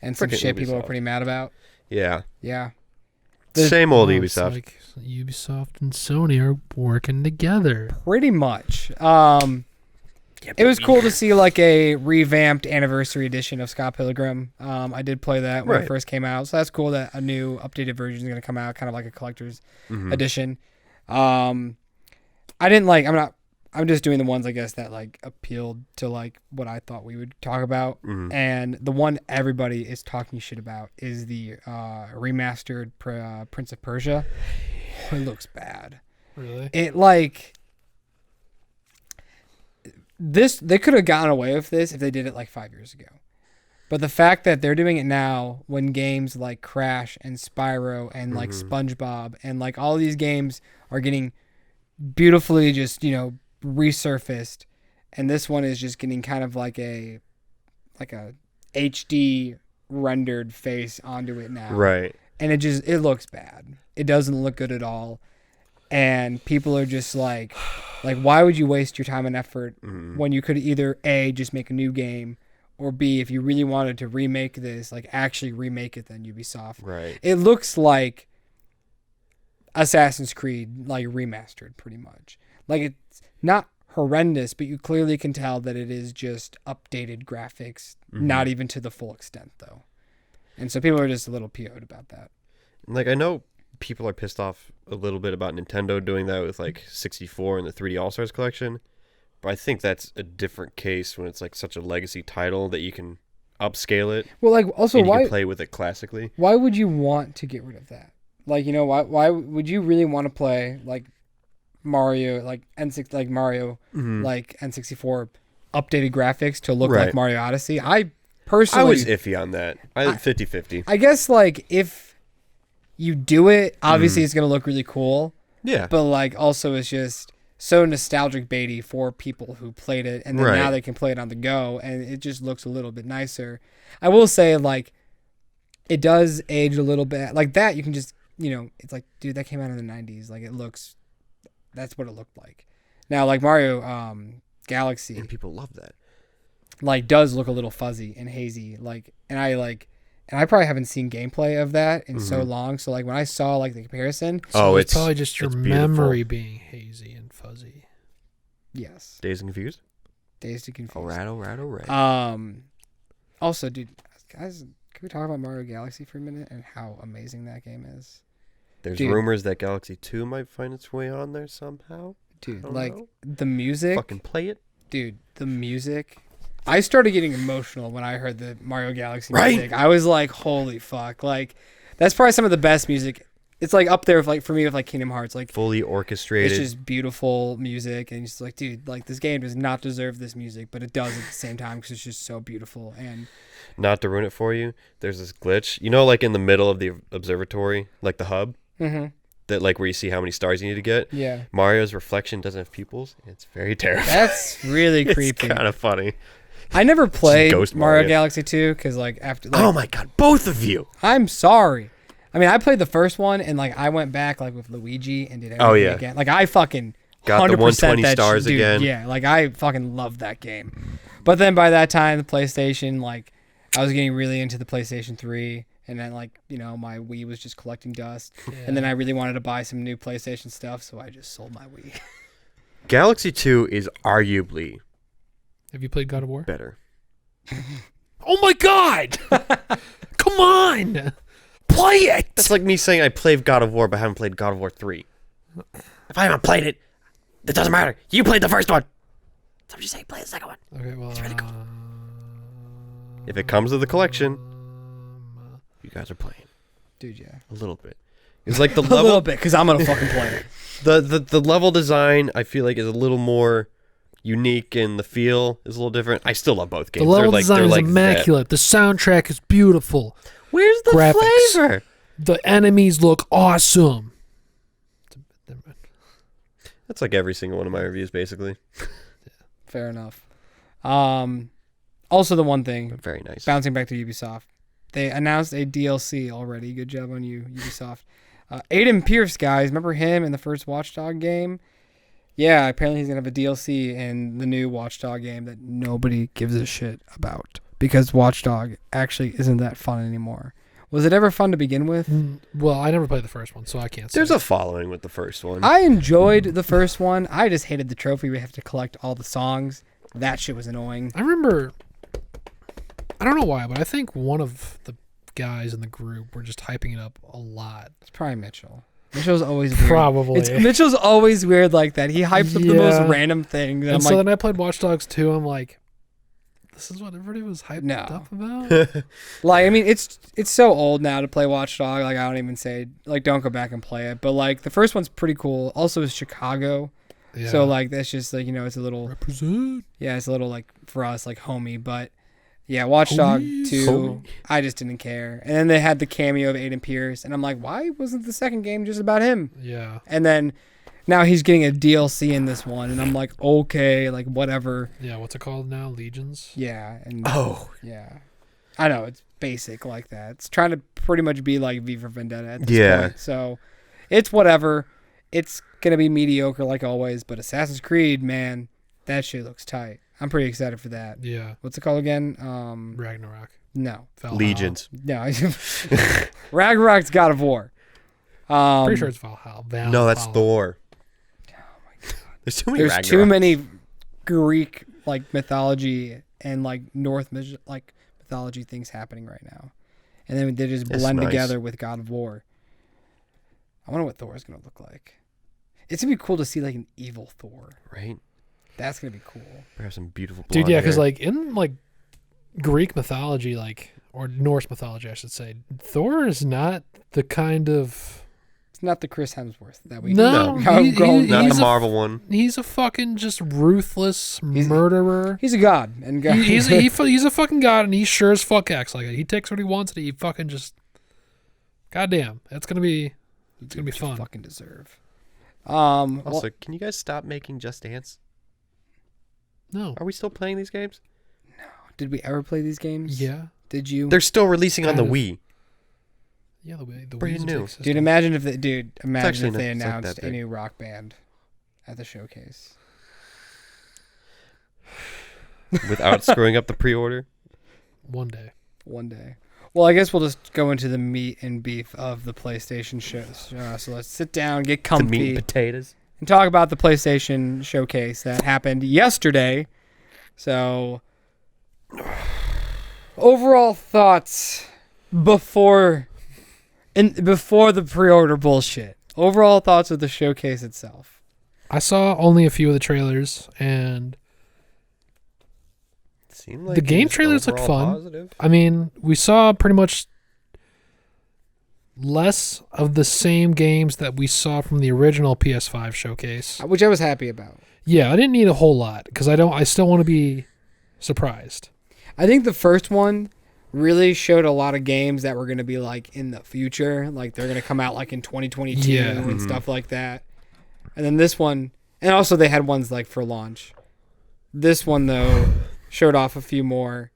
and some Frickin' shit people are Ubisoft. pretty mad about? Yeah. Yeah. Same old Oh, it's Ubisoft. like Ubisoft and Sony are working together. Pretty much. It was cool to see like a revamped anniversary edition of Scott Pilgrim. I did play that when it Right. first came out, so that's cool that a new updated version is going to come out, kind of like a collector's edition. I didn't like. I'm just doing the ones I guess that like appealed to like what I thought we would talk about. And the one everybody is talking shit about is the remastered Prince of Persia. It looks bad. Really? It like this. They could have gotten away with this if they did it like 5 years ago. But the fact that they're doing it now, when games like Crash and Spyro and like SpongeBob and like all these games are getting beautifully just resurfaced, and this one is just getting kind of like a HD rendered face onto it now, Right. and it looks bad. It doesn't look good at all, and people are just like why would you waste your time and effort when you could either A, just make a new game, or B, if you really wanted to remake this, like actually remake it, then Ubisoft. Right. It looks like Assassin's Creed like remastered pretty much. Like it's not horrendous, but you clearly can tell that it is just updated graphics, not even to the full extent though. And so people are just a little PO'd about that. Like, I know people are pissed off a little bit about Nintendo doing that with like 64 and the 3D All-Stars collection, but I think that's a different case when it's like such a legacy title that you can upscale it. Well, like also and you why can play with it classically. why would you want to get rid of that? Like, why would you really want to play like Mario like like N64 updated graphics to look like Right. Mario Odyssey? I personally I was iffy on that. I 50-50. I guess like if you do it, obviously it's gonna look really cool. Yeah. But like also it's just so nostalgic baity for people who played it, and then Right. now they can play it on the go, and it just looks a little bit nicer. I will say like it does age a little bit. Like that you can just it's like, dude, that came out in the 90s. Like that's what it looked like. Now like Mario Galaxy and people love that. like does look a little fuzzy and hazy, like and I probably haven't seen gameplay of that in so long, so like when I saw like the comparison, So it's probably just your it's beautiful. memory being hazy and fuzzy. yes, Dazed and Confused? Dazed and Confused. All right. Also, dude, guys, can we talk about Mario Galaxy for a minute and how amazing that game is? There's dude. rumors that Galaxy 2 might find its way on there somehow. Dude, don't like know. the music, Fucking play it. dude, the music. I started getting emotional when I heard the Mario Galaxy Right? music. I was like, holy fuck. Like, that's probably some of the best music. It's like up there with like for me with like Kingdom Hearts. Like Fully orchestrated. it's just beautiful music, and it's just like, dude, like this game does not deserve this music, but it does at the same time because it's just so beautiful. And Not to ruin it for you, there's this glitch. Like in the middle of the observatory, like the hub, that like where you see how many stars you need to get. yeah, Mario's reflection doesn't have pupils. It's very terrifying. that's really It's creepy. kind of funny. I never played Ghost Mario Mario. Galaxy 2 because like after like, Oh my god, both of you. I'm sorry. I mean, I played the first one, and like I went back like with Luigi and did everything Oh, yeah. again. Like I fucking Got the 100% 120 that stars dude, again. Yeah, like I fucking loved that game. But then by that time, the PlayStation, like I was getting really into the PlayStation 3, and then like my Wii was just collecting dust, and then I really wanted to buy some new PlayStation stuff, so I just sold my Wii. Galaxy 2 is arguably Have you played God of War? better. Oh my god! Come on! Play it! That's like me saying I played God of War but haven't played God of War 3. If I haven't played it, it doesn't matter. You played the first one. So I'm just saying play the second one. Okay, well, It's really cool. If it comes to the collection, you guys are playing Dude, yeah. a little bit. It's like the A little level, bit, because I'm gonna fucking play it. the level design. I feel like is a little more unique, and the feel is a little different. I still love both games. the level they're design is that. immaculate. The soundtrack is beautiful. Where's the Graphics. flavor? The enemies look awesome. Never mind. That's like every single one of my reviews, basically. Fair enough. Also, the one thing, But very nice. bouncing back to Ubisoft, they announced a DLC already. Good job on you, Ubisoft. Aiden Pierce, guys, remember him in the first Watch Dogs game? Yeah, apparently he's gonna have a DLC in the new Watch Dogs game that nobody gives a shit about because Watch Dogs actually isn't that fun anymore. Was it ever fun to begin with? Well, I never played the first one, so I can't say. There's a following with the first one. I enjoyed the first one. I just hated the trophy. We have to collect all the songs. That shit was annoying. I remember. I don't know why, but I think one of the guys in the group were just hyping it up a lot. It's probably Mitchell. Mitchell's always weird. Probably. Mitchell's always weird like that. He hypes up the most random things. And I'm so like, then I played Watch Dogs 2. I'm like, this is what everybody was hyped No. up about? like, I mean, it's so old now to play Watch Dogs. Like, I don't even say, like, don't go back and play it. But, like, the first one's pretty cool. Also, it's Chicago. Yeah. So, like, that's just, like, you know, it's a little, Represent. yeah, it's a little, like, for us, like, homey. But, yeah, Watch Dogs Homies. 2, Homie. I just didn't care. And then they had the cameo of Aiden Pierce. And I'm like, why wasn't the second game just about him? Yeah. And then now he's getting a DLC in this one. And I'm like, okay, like, whatever. Yeah. What's it called now? Legions? Yeah. And Oh. yeah. I know, it's basic like that. It's trying to pretty much be like V for Vendetta at this Yeah. point. So it's whatever. It's going to be mediocre like always. But Assassin's Creed, man, that shit looks tight. I'm pretty excited for that. Yeah. What's it called again? Ragnarok. No. Valhalla. Legions. No. Ragnarok's God of War. Pretty sure it's Valhalla. No, that's Thor. Oh my God. There's too many There's too Ragnaroks. many Greek like mythology and like like mythology things happening right now, and then they just That's blend nice. together with God of War. I wonder what Thor is gonna look like. It's gonna be cool to see like an evil Thor. Right? That's gonna be cool. Perhaps some beautiful Dude, blonde yeah, because hair. like in like Greek mythology, like or Norse mythology, I should say, Thor is not the kind of It's not the Chris Hemsworth that we no. know. Not he's the Marvel one. He's a fucking just ruthless He's- murderer. He's a god, and god. He's a fucking god, and he sure as fuck acts like it. He takes what he wants, and he fucking just. Goddamn, it's gonna be fun. Fucking deserve. Also, Well, can you guys stop making Just Dance? No. Are we still playing these games? did we ever play these games? Yeah. Did you? They're still releasing on the Kind of. Wii. Yeah, the Brand Wii's a new. big system. Dude, imagine if actually they not- it's not announced that a big. new rock band at the showcase. Without screwing up the pre-order. One day. One day. Well, I guess we'll just go into the meat and beef of the PlayStation show. So let's sit down, get The meat comfy, and potatoes. and talk about the PlayStation showcase that happened yesterday. So, overall thoughts before the pre-order bullshit. Overall thoughts of the showcase itself. I saw only a few of the trailers, and Seemed like The game it was trailers look overall fun. positive. I mean, we saw pretty much less of the same games that we saw from the original PS5 showcase. Which I was happy about. Yeah, I didn't need a whole lot because I still want to be surprised. I think the first one really showed a lot of games that were going to be like in the future, like they're going to come out like in 2022 Yeah. and stuff like that. And then this one, and also they had ones like for launch. This one though showed off a few more.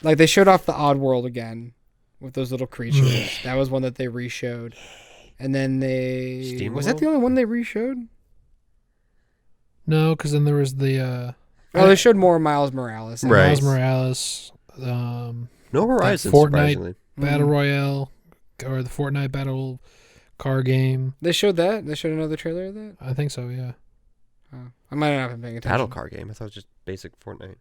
Like they showed off the Oddworld again with those little creatures. That was one that they re-showed. And then Steam was that World? the only one they re-showed? No, because then there was the Oh, they showed more Miles Morales. Right. Miles Morales No Horizon, Fortnite. surprisingly. Battle Royale or the Fortnite Battle car game. They showed that. They showed another trailer of that. I think so. Yeah. Oh, I might not have been paying attention. Battle car game. I thought it was just basic Fortnite.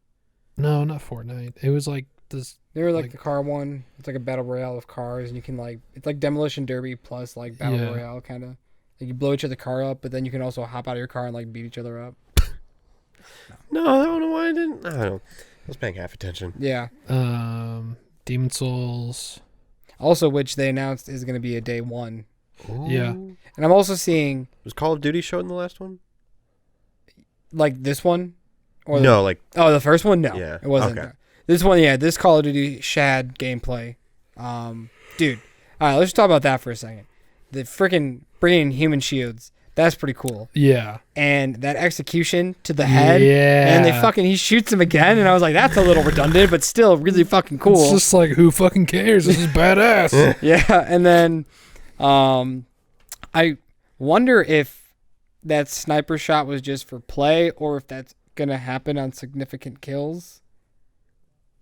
No, not Fortnite. It was like this. They were like Like- the car one. It's like a battle royale of cars, and you can like it's like Demolition Derby plus like battle Yeah. royale kind of. Like you blow each other car up, but then you can also hop out of your car and like beat each other up. No, I don't know why I didn't. I don't know. I was paying half attention. Yeah. Demon Souls. Also, which they announced is going to be a day one, Yeah. Ooh. and I'm also seeing Was Call of Duty showed in the last one? like this one, or No, like the first one. No, Yeah, it wasn't. okay. This one, yeah, this Call of Duty Shad gameplay, dude. All right, let's talk about that for a second. The freaking bringing human shields. That's pretty cool. Yeah. And that execution to the head. Yeah. And he shoots him again. And I was like, that's a little redundant, but still really fucking cool. It's just like, who fucking cares? This is badass. Yeah. And then I wonder if that sniper shot was just for play or if that's going to happen on significant kills.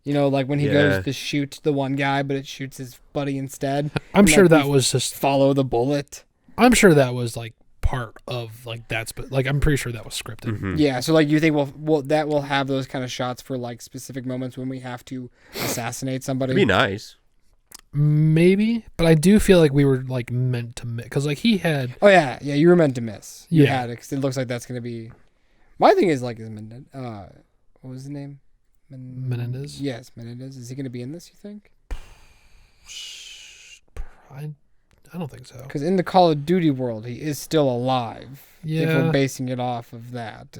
You know, like when he goes to shoot the one guy, but it shoots his buddy instead. I'm sure that was just... Follow the bullet. I'm sure that was like part of like that's but like I'm pretty sure that was scripted. Mm-hmm. Yeah, so like you think that will have those kind of shots for like specific moments when we have to assassinate somebody. It'd be nice. Maybe, but I do feel like we were like meant to miss because like he had. Oh yeah, you were meant to miss. You Yeah. had it 'cause it looks like that's gonna be. My thing is like what was his name? Menendez? Yes, Menendez. Is he gonna be in this? You think? I don't think so. Because in the Call of Duty world, he is still alive. If Yeah. we're basing it off of that.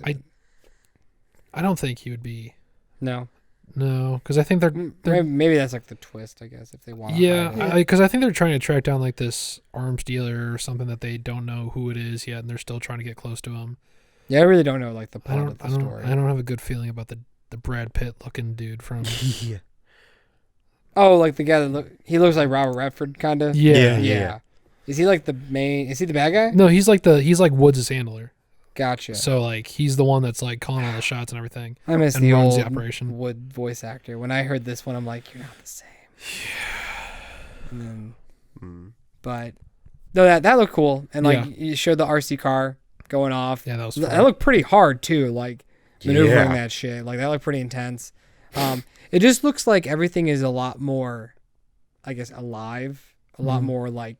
I don't think he would be. No. No, because I think they're Maybe that's like the twist, I guess, if they want. yeah, because I think they're trying to track down like this arms dealer or something that they don't know who it is yet, and they're still trying to get close to him. Yeah, I really don't know like the I plot of the story. I don't have a good feeling about the Brad Pitt looking dude from. Yeah. Oh, like the guy that he looks like Robert Redford, kind of. Yeah. Yeah. Is he like the main? Is he the bad guy? No, he's like Woods' handler. Gotcha. So like he's the one that's like calling all the shots and everything. I miss and the runs old the operation. Wood voice actor. When I heard this one, I'm like, you're not the same. And then, but no, that looked cool, and like you showed the RC car going off. Yeah, that was fun. That looked pretty hard too, like maneuvering Yeah. that shit. Like that looked pretty intense. It just looks like everything is a lot more, I guess, alive. A lot more like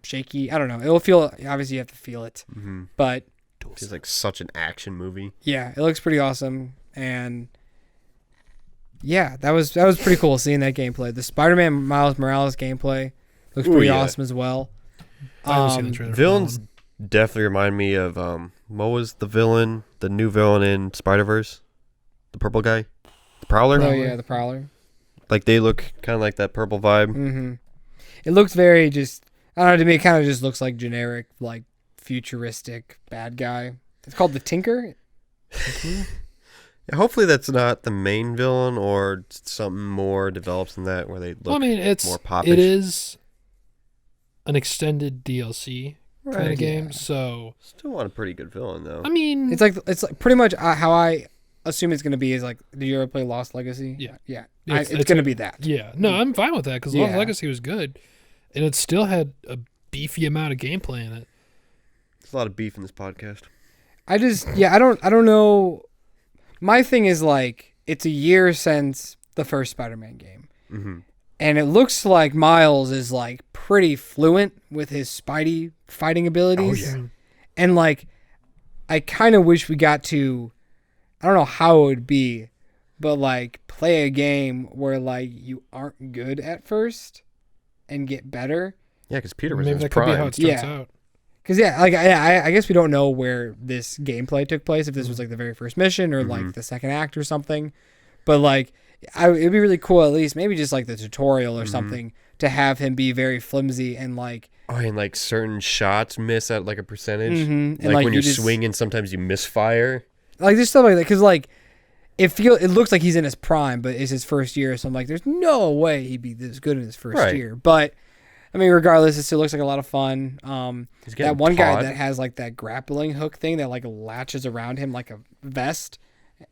shaky. I don't know. It'll feel obviously you have to feel it, Mm-hmm. but It's like such an action movie. yeah, it looks pretty awesome, and yeah, that was pretty cool seeing that gameplay. The Spider-Man Miles Morales gameplay looks Ooh, pretty yeah. awesome as well. I haven't seen the trailer. for that Villains one. definitely remind me of what was the villain, the new villain in Spider-Verse, the purple guy, the Prowler. Oh yeah, the Prowler. Like they look kind of like that purple vibe. Mm-hmm. It looks very just. I don't know. To me, it kind of just looks like generic, like futuristic bad guy. It's called the Tinker. Hopefully that's not the main villain or something more develops than that where they look Well, I mean, more popish. it is an extended DLC kind Right, of game, yeah. so Still want a pretty good villain though. I mean, It's like pretty much how I assume it's gonna be is like. Did you ever play Lost Legacy? Yeah. Yeah. Yeah, It's gonna be that. yeah, no, I'm fine with that because Lost Yeah. Legacy was good, and it still had a beefy amount of gameplay in it. There's a lot of beef in this podcast. I don't know. My thing is like it's a year since the first Spider-Man game, Mm-hmm. and it looks like Miles is like pretty fluent with his Spidey fighting abilities. Oh, yeah. And like, I kind of wish we got to. I don't know how it would be, but like play a game where like you aren't good at first, and get better. Yeah, because Peter was Maybe in his that could be how prime. it starts Yeah. out. Cause yeah, like I guess we don't know where this gameplay took place. If this was like the very first mission or like the second act or something, but like it'd be really cool at least maybe just like the tutorial or something to have him be very flimsy and like Oh, and like certain shots miss at like a percentage. And, Like, like, when you you're just- swinging, sometimes you misfire. like just stuff like that. Cause like it looks like he's in his prime, but it's his first year. So I'm like, there's no way he'd be this good in his first Right. year. But I mean, regardless, it still looks like a lot of fun. He's That getting one guy taught. that has like that grappling hook thing that like latches around him like a vest.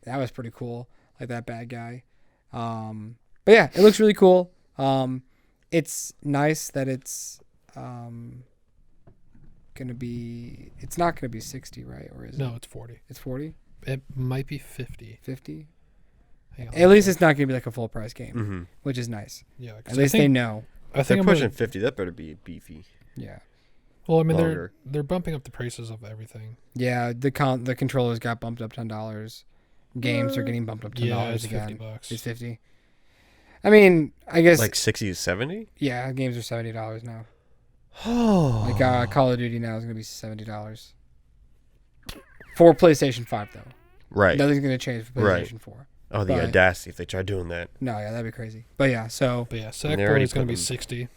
That was pretty cool. Like that bad guy. But yeah, it looks really cool. It's nice that it's gonna be. It's not gonna be 60, right? Or is it? No, it's 40. It's 40, It might be 50. 50. Hang on, At least it's not gonna be like a full price game, Mm-hmm. which is nice. yeah. 'cause At least I they think, know. I If think they're I'm pushing gonna, 50, that better be beefy. Yeah. well, I mean, longer. they're bumping up the prices of everything. Yeah. The controllers got bumped up $10. Games are getting bumped up $10 Yeah, it's again. $50. It's 50. I mean, I guess Like 60 to 70? yeah, games are $70 now. Oh. Like Call of Duty now is gonna be $70 for PlayStation 5 though. Right. Nothing's gonna change for Right. PlayStation 4. Oh, the but- audacity if they try doing that. No, yeah, that'd be crazy. But yeah, so But yeah, And they Sackboy already is going to put be them- 60.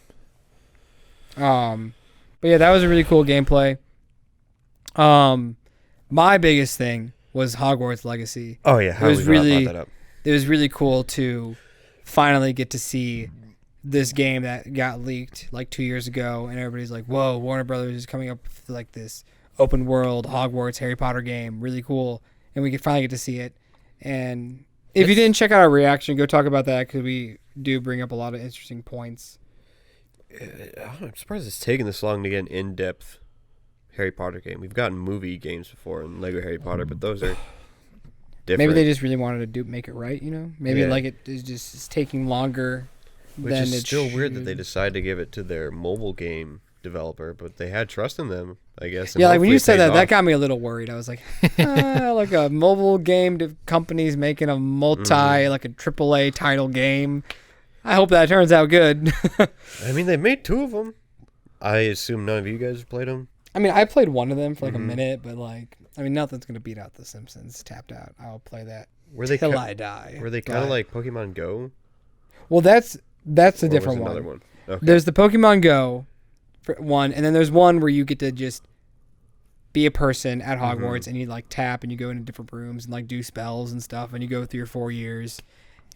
but yeah, that was a really cool gameplay. My biggest thing was Hogwarts Legacy. Oh yeah, how It was we really really- brought that up. It was really cool to finally get to see this game that got leaked like 2 years ago, and everybody's like, "Whoa, Warner Brothers is coming up with like this open world Hogwarts Harry Potter game, really cool," and we could finally get to see it. And if you didn't check out our reaction, go talk about that because we do bring up a lot of interesting points. I'm surprised it's taken this long to get an in-depth Harry Potter game. We've gotten movie games before in Lego Harry Potter, but those are different. Maybe they just really wanted to make it right, you know? Maybe Yeah. like it is just it's taking longer Which than is it still weird that should. they decided to give it to their mobile game developer, but they had trust in them, I guess. and Yeah, like when hopefully you it said pays that, that off. got me a little worried. I was like, like a mobile game company's making a like a AAA title game. I hope that turns out good. I mean, they made 2 of them. I assume none of you guys have played them. I mean, I played one of them for like a minute, but like, I mean, nothing's gonna beat out The Simpsons Tapped Out. I'll play that Were they till ki- I die. Were they kind of But- like Pokemon Go? Well, that's a Or was different it one. another one. Okay. There's the Pokemon Go one, and then there's one where you get to just be a person at Hogwarts and you like tap and you go into different rooms and like do spells and stuff and you go through your 4 years.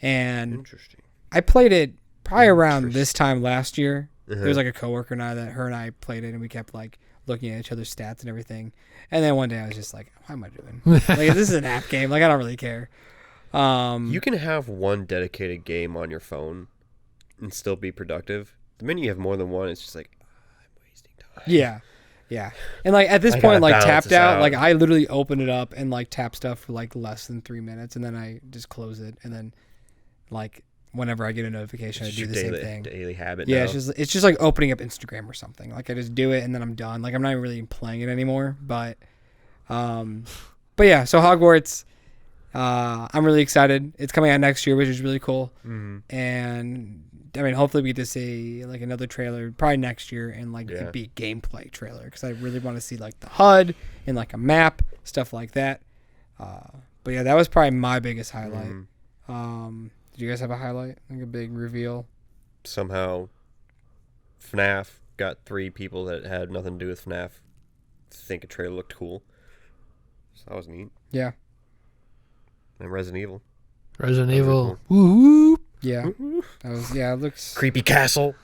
And Interesting. I played it probably around this time last year. Uh-huh. There was like a coworker and I that her and I played it and we kept like looking at each other's stats and everything. And then one day I was just like, what am I doing? Like, this is an app game. Like, I don't really care. You can have one dedicated game on your phone and still be productive. The minute you have more than one, it's just like, I'm wasting time. Yeah. Yeah. And like at this I point, gotta like balance tapped this out, out. like I literally open it up and like tap stuff for like less than 3 minutes and then I just close it. And then like whenever I get a notification, It's I do just the your same thing. daily habit Yeah, now. it's just like opening up Instagram or something. Like I just do it and then I'm done. Like I'm not really playing it anymore. But yeah. So Hogwarts, I'm really excited. It's coming out next year, which is really cool. Mhm. And I mean, hopefully we get to see like another trailer probably next year and like it Yeah. could be a gameplay trailer because I really want to see like the HUD and like a map, stuff like that. But yeah, that was probably my biggest highlight. Mhm. Did you guys have a highlight? Like a big reveal? Somehow, FNAF got 3 people that had nothing to do with FNAF think a trailer looked cool. So that was neat. Yeah. And Resident Evil. Resident That was Evil. Woo! Yeah. That was, yeah, it looks. Creepy Castle.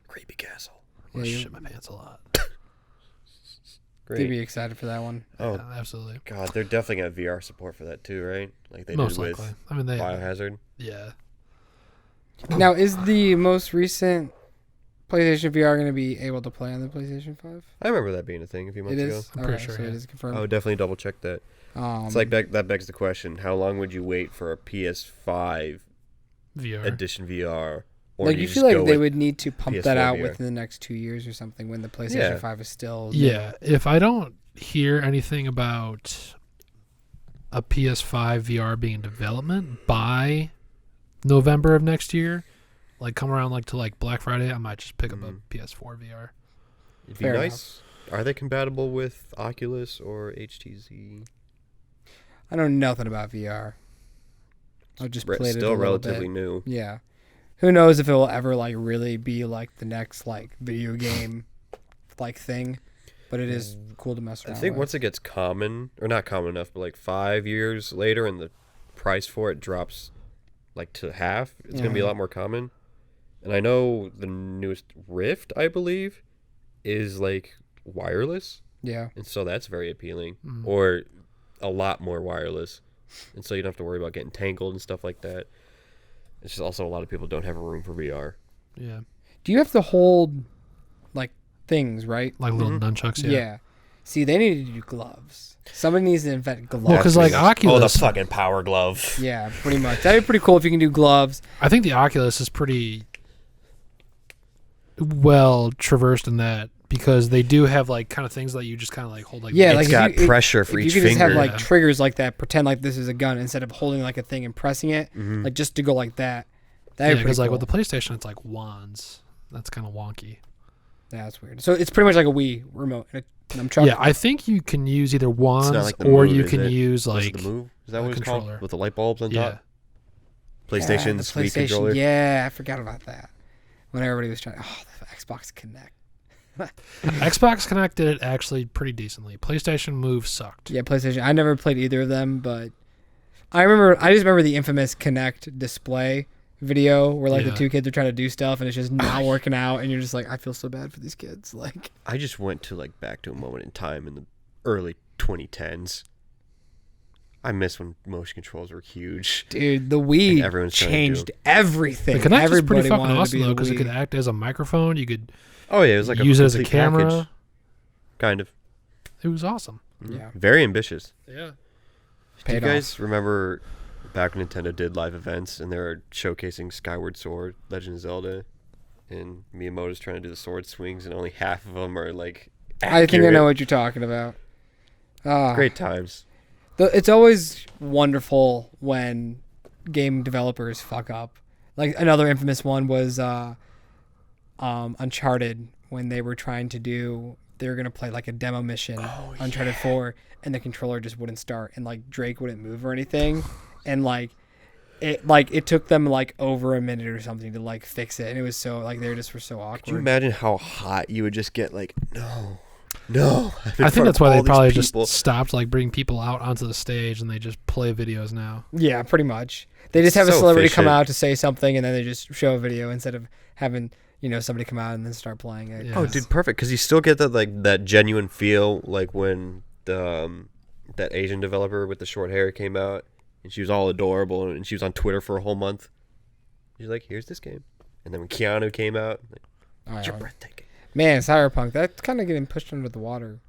Creepy Castle. Yeah, I you- shit my pants a lot. Great. You'd be excited for that one. Oh, Yeah, absolutely. God, they're definitely going to have VR support for that too, right? Like they Most did likely. with I mean, they. Biohazard. Yeah. Now, is the most recent PlayStation VR going to be able to play on the PlayStation 5? I remember that being a thing a few It months ago. is? I'm pretty Okay, sure, so yeah. it is confirmed. I would definitely double check that. It's like that begs the question: how long would you wait for a PS5 VR. edition VR? Or like do you just feel like go they with- would need to pump that PS4 out VR? within the next 2 years or something when the PlayStation Yeah. 5 is still Yeah. If I don't hear anything about a PS5 VR being in development by November of next year, like come around like to like Black Friday, I might just pick up a PS4 VR. It'd be Fair nice. Are they compatible with Oculus or HTC? I know nothing about VR. I've just played it a Still little relatively bit. new. Yeah. Who knows if it will ever like really be like the next like video game like thing, but it is cool to mess I around think with. once it gets common, or not common enough, but like 5 years later, and the price for it drops like to half, it's gonna be a lot more common. And I know the newest Rift, I believe, is like wireless, Yeah. and so that's very appealing, or a lot more wireless, and so you don't have to worry about getting tangled and stuff like that. It's just also a lot of people don't have a room for VR. Yeah. Do you have to hold like things, right? Like little nunchucks. Yeah. See, they need to do gloves. Somebody needs to invent gloves. Well, because like Oh, the Oculus, fucking power glove. yeah, pretty much. That'd be pretty cool if you can do gloves. I think the Oculus is pretty well traversed in that because they do have like kind of things that you just kind of like hold like Yeah, It's like if got you- pressure for if each you could just have finger. like Yeah. triggers like that, pretend like this is a gun instead of holding like a thing and pressing it, like just to go like that. That'd be because pretty like cool. with the PlayStation it's like wands. That's kind of wonky. Yeah, that's weird. So it's pretty much like a Wii remote. And I'm trying. Yeah, I think you can use either wands like the or Move, you is can it? use Was like it the Move? Is that a what it's called? controller. With the light bulbs on yeah. top? PlayStation's Wii controller? Yeah, I forgot about that. When everybody was trying, the Xbox Connect. Xbox Connect did it actually pretty decently. PlayStation Move sucked. Yeah, PlayStation. I never played either of them, but I just remember the infamous Connect display video where like the Yeah. two kids are trying to do stuff and it's just not working out, and you're just like, I feel so bad for these kids. Like, I just went to like back to a moment in time in the early 2010s. I miss when motion controls were huge. dude, the And Wii everyone's trying to do changed everything. The Connect was Everybody pretty fucking wanted to awesome be though the because it Wii. could act as a microphone. You could Oh yeah, it was like use a it as a complete camera. package, kind of. It was awesome. Yeah. Very ambitious. Yeah. Do you Paid guys remember back when Nintendo did live events and they were showcasing Skyward Sword, Legend of Zelda, and Miyamoto's trying to do the sword swings and only half of them are like I think I accurate? know what you're talking about. Great times. It's always wonderful when game developers fuck up. Like another infamous one was Uncharted, when they were trying to do, they were gonna play like a demo mission, Uncharted 4, and the controller just wouldn't start, and like Drake wouldn't move or anything, and it took them like over a minute or something to like fix it, and it was so like they were so awkward. Could you imagine how hot you would just get? Like, no. I think that's why they probably just stopped like bringing people out onto the stage and they just play videos now. Yeah, pretty much. They just have a So celebrity come efficient. out to say something, and then they just show a video instead of having somebody come out and then start playing it. Yeah. Oh, dude, perfect. Because you still get that like that genuine feel, like when the that Asian developer with the short hair came out, and she was all adorable, and she was on Twitter for a whole month. She's like, "Here's this game," and then when Keanu came out, like, Oh, yeah. you're breathtaking. Man, Cyberpunk, that's kind of getting pushed under the water.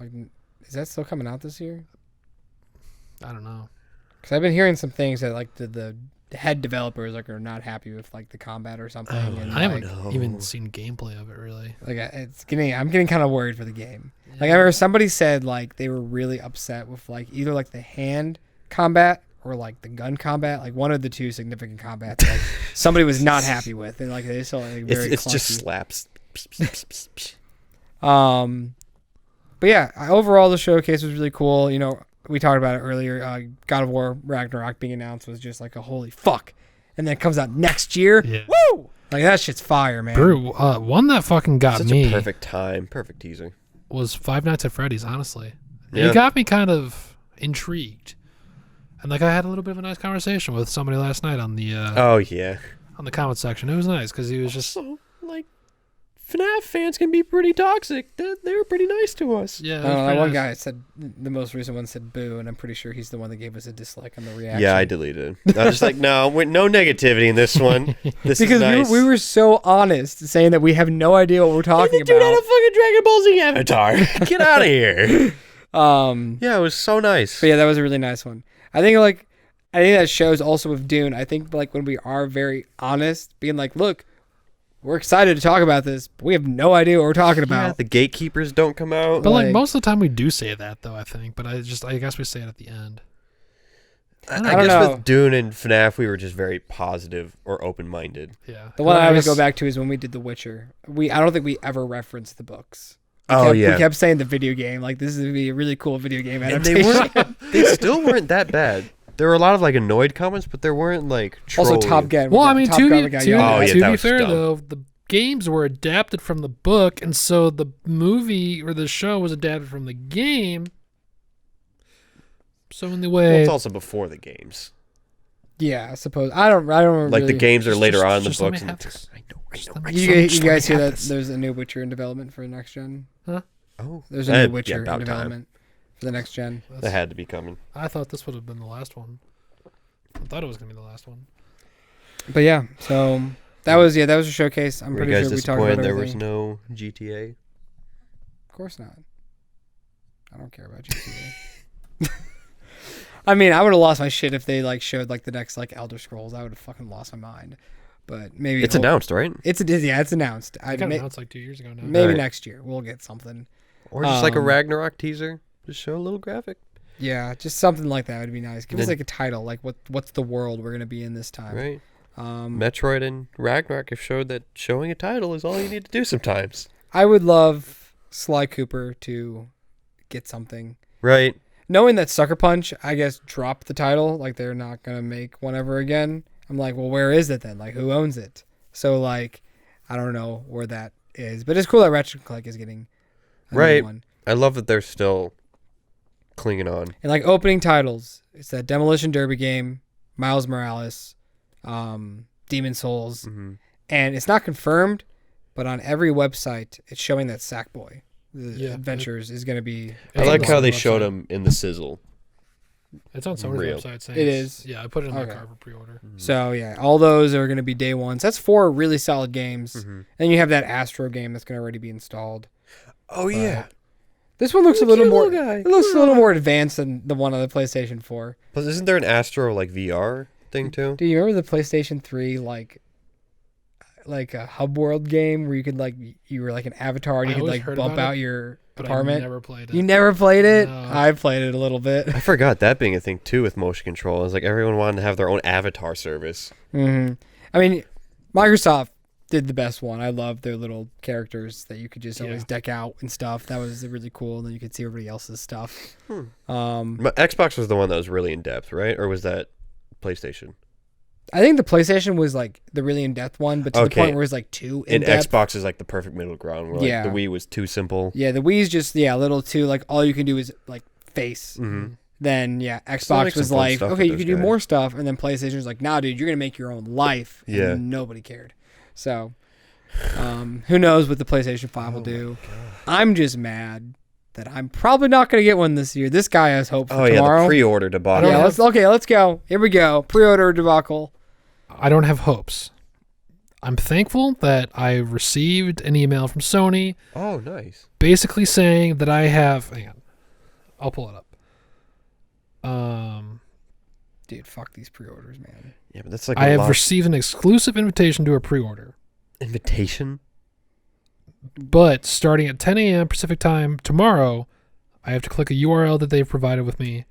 Like, is that still coming out this year? I don't know. Because I've been hearing some things that like the head developers like are not happy with like the combat or something. And, I haven't no. even seen gameplay of it really. like I'm getting kind of worried for the game. Like I remember somebody said like they were really upset with like either like the hand combat or like the gun combat, like one of the two significant combats. Like somebody was not happy with, and like they saw like very. It's just clunky. slaps. But yeah, overall the showcase was really cool. You know, we talked about it earlier. God of War Ragnarok being announced was just like a holy fuck, and then it comes out next year. Yeah. Woo! Like that shit's fire, man. Brew, one that fucking got Such me a perfect time, perfect teaser. was Five Nights at Freddy's, honestly. Yeah. It got me kind of intrigued. And like I had a little bit of a nice conversation with somebody last night on the Oh yeah. on the comment section. It was nice because he was just So like, FNAF fans can be pretty toxic. They were pretty nice to us. yeah. It was That pretty one nice. guy said the most recent one said boo, and I'm pretty sure he's the one that gave us a dislike on the reaction. Yeah, I deleted. I was just like, no negativity in this one. This Because is nice. we were so honest saying that we have no idea what we're talking Dude had about. a fucking Dragon Ball Z avatar. Get out of here. Um, Yeah, it was so nice. but yeah, that was a really nice one. I think that shows also with Dune. I think like when we are very honest, being like, look, we're excited to talk about this, but we have no idea what we're talking Yeah, about. the gatekeepers don't come out. But like Like- most of the time we do say that though, I think. But I guess we say it at the end. I don't guess know. with Dune and FNAF, we were just very positive or open-minded. Yeah. The one I always guess- go back to is when we did The Witcher. I don't think we ever referenced the books. Oh We yeah, kept saying the video game. Like this is gonna be a really cool video game and adaptation. they still weren't that bad. There were a lot of like annoyed comments, but there weren't like Also, trolling. Top Gun. Well, I mean, Top to Gun be, got to, yelled Oh, at. yeah, to that be was fair dumb. though, the games were adapted from the book, and so the movie or the show was adapted from the game. So in the Well, way, it's also before the games. Yeah, I suppose. I don't remember. Like the really. games are later on in the just let books. me And have this. I know. Just let me- You just let guys me hear have that this. there's a new Witcher in development for next gen? Oh, There's a new Witcher in about time. development for the next gen. That had to be coming. I thought this would have been the last one. I thought it was gonna be the last one. But yeah, so that was a showcase. I'm Were you pretty guys sure we talked about disappointed there was everything. no GTA? Of course not. I don't care about GTA. I mean, I would have lost my shit if they like showed like the next like Elder Scrolls. I would have fucking lost my mind. But maybe It's announced, right? It's announced. I got announced like 2 years ago now. Maybe Right. next year we'll get something. Or just like a Um, Ragnarok teaser. Just show a little graphic, Yeah, just something like that would be nice. Give us Then- like a title, like what's the world we're gonna be in this time. right? Um, Metroid and Ragnarok have showed that showing a title is all you need to do sometimes. I would love Sly Cooper to get something. Right. Knowing that Sucker Punch, I guess, dropped the title, like they're not gonna make one ever again. I'm like, well, where is it then? Like, who owns it? So like, I don't know where that is. But it's cool that Ratchet & Clank is getting a new Right. one. I love that they're still clinging on. And like opening titles, it's that Demolition Derby game, Miles Morales, Demon Souls, and it's not confirmed, but on every website it's showing that Sackboy, the Adventures, is going to be. I like how they website. showed him in the sizzle. It's on Sony's Real. website saying It is. Yeah, I put it in my Okay. car for pre-order. So yeah, all those are going to be day ones. That's 4 really solid games. And you have that Astro game that's going to already be installed. Oh yeah. This one looks a little cute more. little guy. It looks a little more advanced than the one on the PlayStation 4. But isn't there an Astro like VR thing too? Do you remember the PlayStation 3 like a hub world game where you could you were like an avatar and you I could always like heard bump about out it, your But apartment? I never played it. You never played it? No. I played it a little bit. I forgot that being a thing too with motion control. It's like everyone wanted to have their own avatar service. I mean, Microsoft did the best one. I love their little characters that you could just always deck out and stuff. That was really cool. And then you could see everybody else's stuff. But Xbox was the one that was really in depth, right? Or was that PlayStation? I think the PlayStation was like the really in-depth one, but to the point where it was like too And in-depth. Xbox is like the perfect middle ground where like the Wii was too simple. Yeah, the Wii's just a little too like all you can do is like face. Then Xbox was some fun like, stuff okay, with you those can do guys. more stuff, and then PlayStation was like, nah, dude, you're gonna make your own life. And Yeah. nobody cared. So, who knows what the PlayStation 5 will do? I'm just mad that I'm probably not gonna get one this year. This guy has hope for tomorrow. The pre-order debacle. Yeah, let's go. Here we go. Pre-order debacle. I don't have hopes. I'm thankful that I received an email from Sony Oh, nice. basically saying that I have. Hang on, I'll pull it up. Dude, fuck these pre-orders, man. Yeah, but that's like I a have lot. received an exclusive invitation to a pre-order, Invitation? but starting at 10 a.m. Pacific time tomorrow, I have to click a URL that they've provided with me,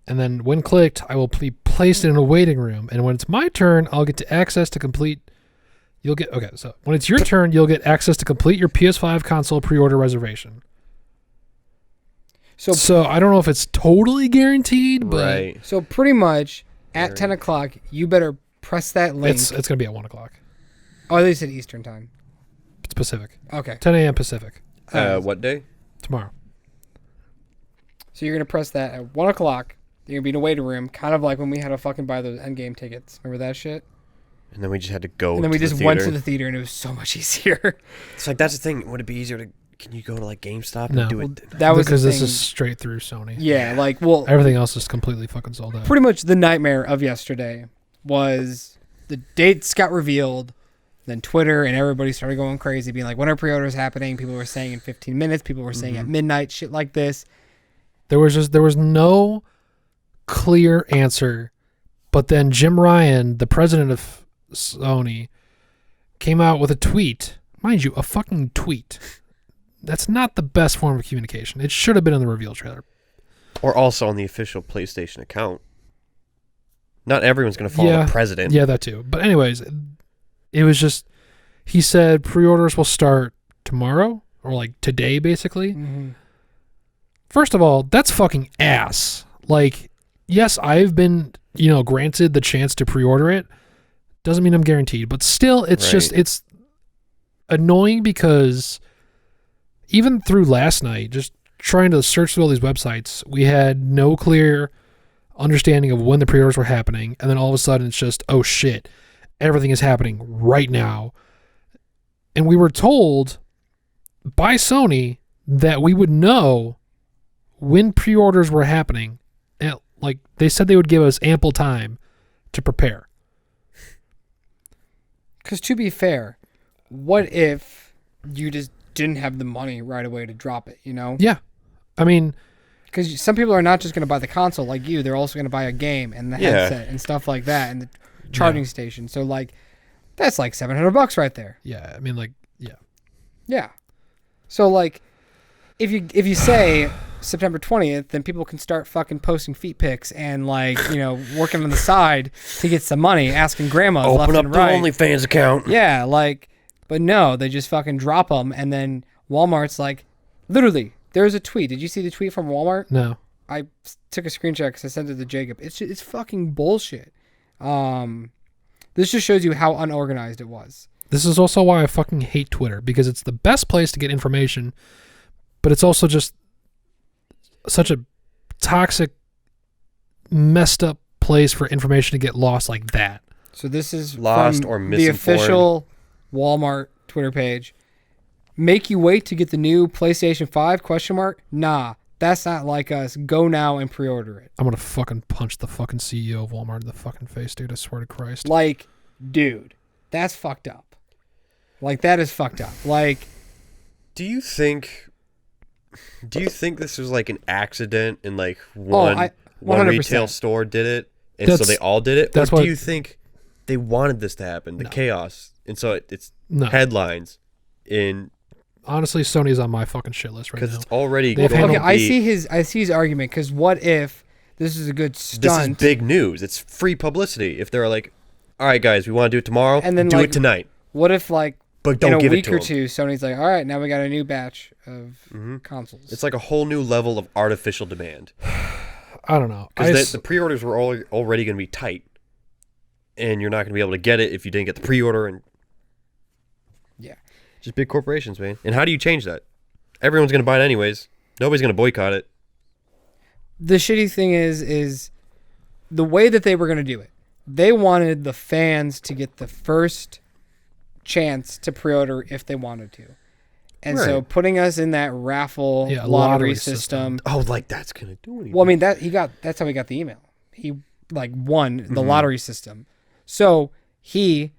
and then when clicked, I will be placed in a waiting room. And when it's my turn, I'll get to access to complete. So when it's your turn, you'll get access to complete your PS5 console pre-order reservation. So I don't know if it's totally guaranteed, but Right. So pretty much at 10 o'clock, you better press that link. it's gonna be at 1 o'clock. Oh, they said Eastern time. It's Pacific. Okay. 10 a.m. Pacific What day? tomorrow. So you're going to press that at 1 o'clock. You're going to be in a waiting room, kind of like when we had to fucking buy those Endgame tickets. Remember that shit? And then we just had to go And then we to the just went to theater. the theater, and it was so much easier. It's like, that's the thing. Would it be easier to... Can you go to like GameStop No. and do Well, it? That was because the this thing. is straight through Sony. Yeah, like, well, Everything else is completely fucking sold out. pretty much the nightmare of yesterday was the dates got revealed. Then Twitter and everybody started going crazy, being like, when are pre-orders happening? People were saying in 15 minutes. People were saying at midnight, shit like this. There was no clear answer, but then Jim Ryan, the president of Sony, came out with a tweet. Mind you, a fucking tweet. That's not the best form of communication. It should have been in the reveal trailer. Or also on the official PlayStation account. Not everyone's going to follow the president. Yeah, that too. But anyways, it was just, he said pre-orders will start tomorrow, or like today, basically. Mm-hmm. First of all, that's fucking ass. Like, yes, I've been, granted the chance to pre-order it. Doesn't mean I'm guaranteed, but still, it's just, it's annoying because even through last night, just trying to search through all these websites, we had no clear understanding of when the pre-orders were happening, and then all of a sudden it's just, oh shit, everything is happening right now. And we were told by Sony that we would know when pre-orders were happening. And like they said they would give us ample time to prepare. Because to be fair, what if you just didn't have the money right away to drop it, Yeah. I mean, because some people are not just going to buy the console like you. They're also going to buy a game and the headset and stuff like that and the charging station. So, like, that's like $700 right there. yeah, I mean, like, yeah. Yeah. So, like, if you say September 20th, then people can start fucking posting feet pics and, like, working on the side to get some money, asking grandmas left Open up and the right. OnlyFans account. Yeah, like, but no, they just fucking drop them, and then Walmart's like, literally, there's a tweet. Did you see the tweet from Walmart? No. I took a screenshot because I sent it to Jacob. It's fucking bullshit. This just shows you how unorganized it was. This is also why I fucking hate Twitter, because it's the best place to get information, but it's also just such a toxic, messed up place for information to get lost like that. So this is Lost from or the misinformed. official Walmart Twitter page. Make you wait to get the new PlayStation 5? Nah, that's not like us. Go now and pre-order it. I'm gonna fucking punch the fucking CEO of Walmart in the fucking face, dude. I swear to Christ. Like, dude, that's fucked up. Like, that is fucked up. Like, Do you think this was like an accident and like one 100%. retail store did it and so That's- they all did it? Or that's do what- you think they wanted this to happen, the chaos, and so it's No. headlines in Honestly, Sony's on my fucking shit list right because now. it's already They've going handled- to okay, be, I see his argument, because what if this is a good this is stunt? big news. It's free publicity. If they're like, all right, guys, we want to do it tomorrow, And then, do like, it tonight, What if, like, but don't in a give it week to or them. two, Sony's like, all right, now we got a new batch of consoles. It's like a whole new level of artificial demand. I don't know. Because the pre-orders were already going to be tight, and you're not going to be able to get it if you didn't get the pre-order. And Yeah. just big corporations, man. And how do you change that? Everyone's going to buy it anyways. Nobody's going to boycott it. The shitty thing is the way that they were going to do it. They wanted the fans to get the first chance to pre-order if they wanted to. And so Right. putting us in that raffle Yeah, lottery lottery system. Oh, like that's going to do anything. Well, I mean that's how he got the email. He like won the lottery system. So he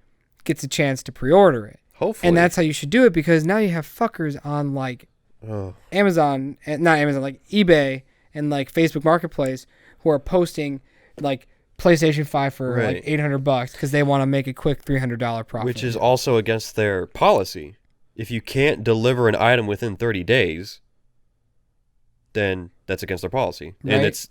gets a chance to pre-order it. Hopefully. And that's how you should do it, because now you have fuckers on like Oh. Amazon, not Amazon, like eBay and like Facebook Marketplace who are posting like PlayStation 5 for Right. like $800 because they want to make a quick $300 profit. Which is also against their policy. If you can't deliver an item within 30 days, then that's against their policy. Right. And it's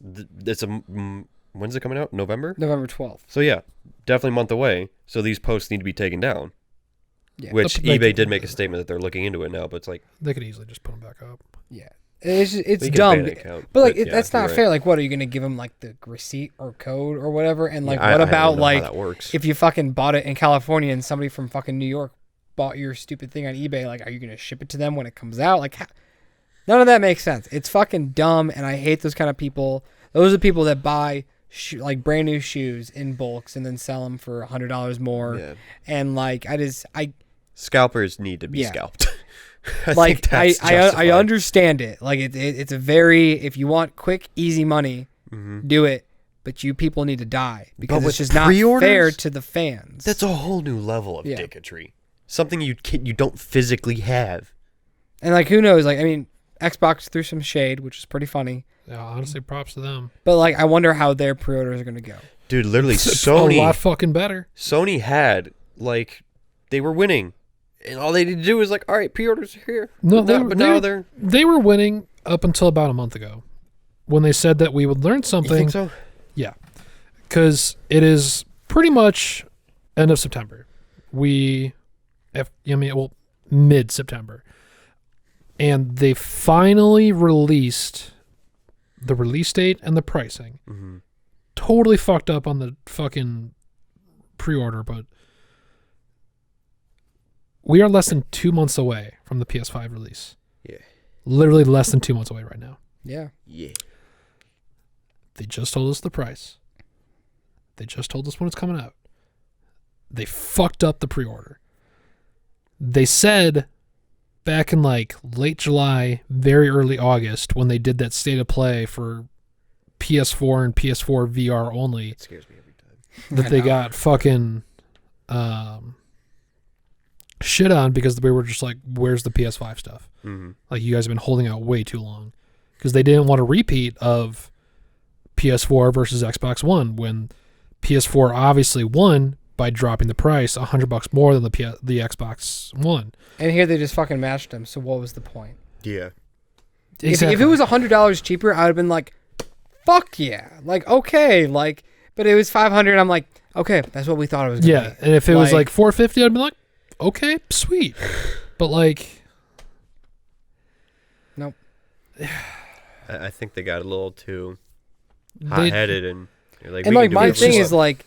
when's it coming out? November? November 12th. So yeah, definitely a month away. So these posts need to be taken down. Yeah. Which They- eBay did make a statement that they're looking into it now, but it's like They could easily just put them back up. Yeah. It's we dumb. can ban an account, But like yeah, that's you're not right. fair. Like, what are you gonna give them, like the receipt or code or whatever? And like, Yeah, what I don't about know like how that works. if you fucking bought it in California and somebody from fucking New York bought your stupid thing on eBay? Like, are you gonna ship it to them when it comes out? Like, none of that makes sense. It's fucking dumb, and I hate those kind of people. Those are people that buy like brand new shoes in bulks and then sell them for $100 more. Yeah. And like, Scalpers need to be Yeah. scalped. I like think that's I justified. understand it. Like it's a very, if you want quick easy money, do it. But you people need to die, because But it's with just not pre-orders? fair to the fans. That's a whole new level of Yeah. dicketry. Something you don't physically have. And like, who knows? Like, I mean, Xbox threw some shade, which is pretty funny. Yeah, honestly, props to them. But like, I wonder how their pre-orders are gonna go. Dude, literally A lot Sony fucking better. had like they were winning. And all they needed to do was like, all right, pre-orders are here. No, but now they're they were winning up until about a month ago, when they said that we would learn You something. think so? Yeah, because it is pretty much end of September. Mid-September, and they finally released the release date and the pricing. Mm-hmm. Totally fucked up on the fucking pre-order, but we are less than 2 months away from the PS5 release. Yeah. Literally less than 2 months away right now. Yeah. Yeah. They just told us the price. They just told us when it's coming out. They fucked up the pre-order. They said back in like late July, very early August, when they did that state of play for PS4 and PS4 VR only, It scares me every time. that I they know. got fucking shit on because we were just like, where's the PS5 stuff? Mm-hmm. Like, you guys have been holding out way too long, because they didn't want a repeat of PS4 versus Xbox One, when PS4 obviously won by dropping the price $100 more than the Xbox One. And here they just fucking matched them. So what was the point? Yeah. If it was $100 cheaper, I would have been like, fuck yeah. Like, okay. Like, but it was $500. I'm like, okay, that's what we thought it was gonna Yeah, be. and if it was like $450, I'd be like, okay, sweet. But like, Nope. I think they got a little too they, hot-headed and like, And we like, can do my whatever thing we is want. like,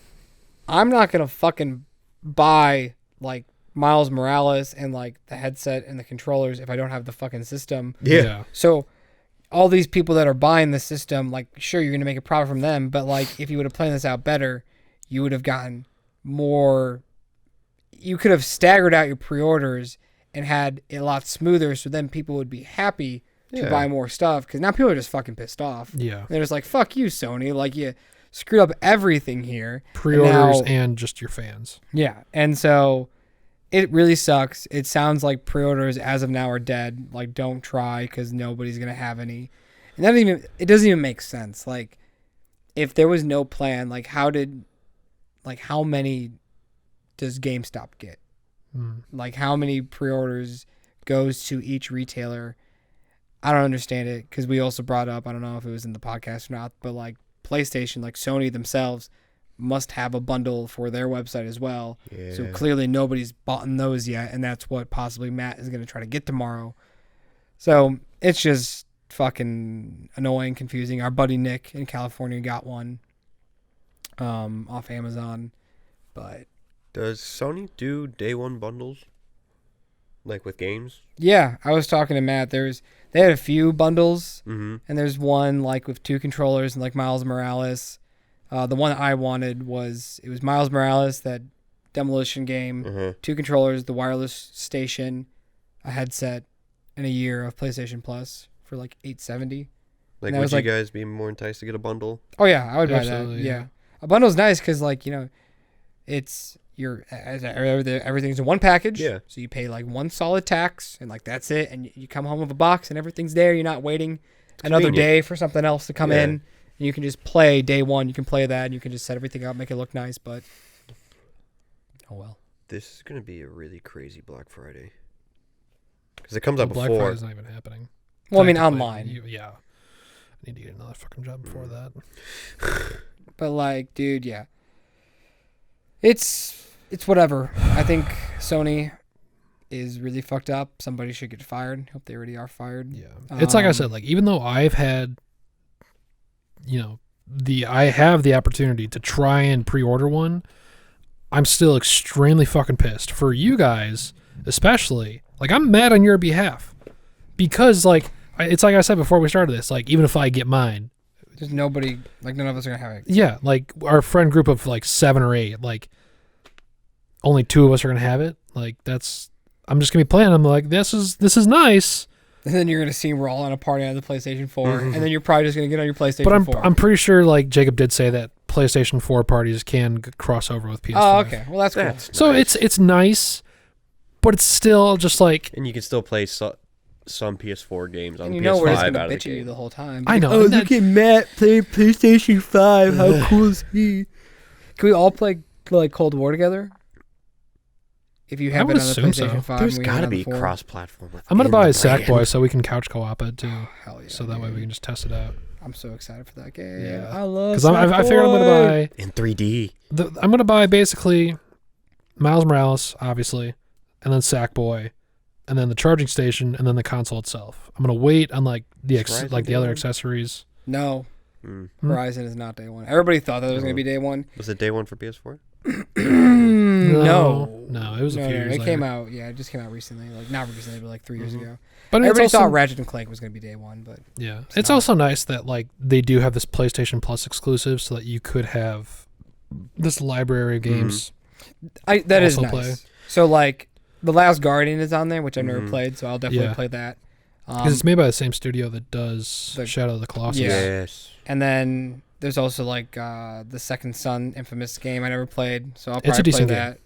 I'm not gonna fucking buy like Miles Morales and like the headset and the controllers if I don't have the fucking system. Yeah. So all these people that are buying the system, like, sure, you're going to make a profit from them, but like if you would have planned this out better, you would have gotten more. You could have staggered out your pre-orders and had it a lot smoother, so then people would be happy to buy more stuff, because now people are just fucking pissed off. Yeah. They're just like, fuck you, Sony. Like, you screwed up everything here. Pre-orders and just your fans. Yeah. And so it really sucks. It sounds like pre-orders as of now are dead. Like, don't try, because nobody's going to have any. And it doesn't even make sense. Like, if there was no plan, like, how many does GameStop get? Like, how many pre-orders goes to each retailer? I don't understand it, because we also brought up, I don't know if it was in the podcast or not, but like PlayStation, like Sony themselves must have a bundle for their website as well. Yeah. So clearly nobody's bought those yet, and that's what possibly Matt is going to try to get tomorrow. So it's just fucking annoying, confusing. Our buddy Nick in California got one off Amazon, but... Does Sony do day one bundles? Like with games? Yeah, I was talking to Matt. They had a few bundles, and there's one like with 2 controllers and like Miles Morales. The one that I wanted was Miles Morales, that demolition game, 2 controllers, the wireless station, a headset, and a year of PlayStation Plus for like $870. Like, would you guys be more enticed to get a bundle? Oh yeah, I would buy that. Yeah, a bundle's nice because like, you know, it's everything's in one package. Yeah. So you pay like one solid tax, and like that's it, and you come home with a box, and everything's there. You're not waiting another day for something else to come in. And you can just play day one. You can play that, and you can just set everything up, make it look nice. But oh well. This is gonna be a really crazy Black Friday because it comes out Black before. Friday's not even happening. Well, I mean, online. Yeah. I need to get another fucking job before that. But like, dude, yeah. It's whatever. I think Sony is really fucked up. Somebody should get fired. Hope they already are fired. Yeah. It's like I said, like, even though I've had, you know, I have the opportunity to try and pre-order one, I'm still extremely fucking pissed. For you guys, especially, like, I'm mad on your behalf. Because, like, it's like I said before we started this, like, even if I get mine, there's nobody, like, none of us are going to have it. Yeah, like, our friend group of, like, 7 or 8, like, only 2 of us are going to have it. Like, I'm just going to be playing. I'm like, this is nice. And then you're going to see we're all on a party on the PlayStation 4. And then you're probably just going to get on your PlayStation 4. But I'm pretty sure, like, Jacob did say that PlayStation 4 parties can cross over with PS5. Oh, okay. Well, that's cool. So nice. It's nice, but it's still just like... And you can still play some PS4 games on PS5 out of the game. And you know we're just going to bitch at you the whole time. I know. Oh, look at Matt playing PlayStation 5. How cool is he? Can we all play, like, Cold War together? If you have it on the PlayStation 5. There's got to be cross-platform. I'm going to buy a Sackboy so we can couch co-op it, too. Oh, hell yeah. So that way we can just test it out. I'm so excited for that game. Yeah. I love Because I figured I'm going to buy... In 3D. I'm going to buy, basically, Miles Morales, obviously, and then Sackboy, and then the charging station, and then the console itself. I'm going to wait on, like, the other accessories. No. Horizon is not day one. Everybody thought that it was going to be day one. Was it day one for PS4? No, it was a few years later. It came out, it just came out recently. Like, not recently, but like 3 years ago. But everybody thought Ratchet & Clank was going to be day one, but yeah, it's also nice that like they do have this PlayStation Plus exclusive, so that you could have this library of games. That is nice. Play. So like, The Last Guardian is on there, which I've never played, so I'll definitely play that. Because it's made by the same studio that does Shadow of the Colossus. Yes. And then there's also like the Second Son Infamous game I never played, so I'll probably play that.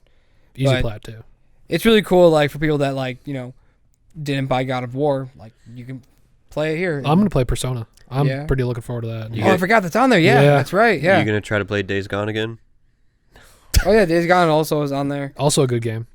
Game. Easy plat too. It's really cool, like for people that like, you know, didn't buy God of War, like you can play it here. I'm gonna play Persona. I'm pretty looking forward to that. I forgot that's on there. Yeah, that's right. Yeah. You gonna try to play Days Gone again? Oh yeah, Days Gone also is on there. Also a good game.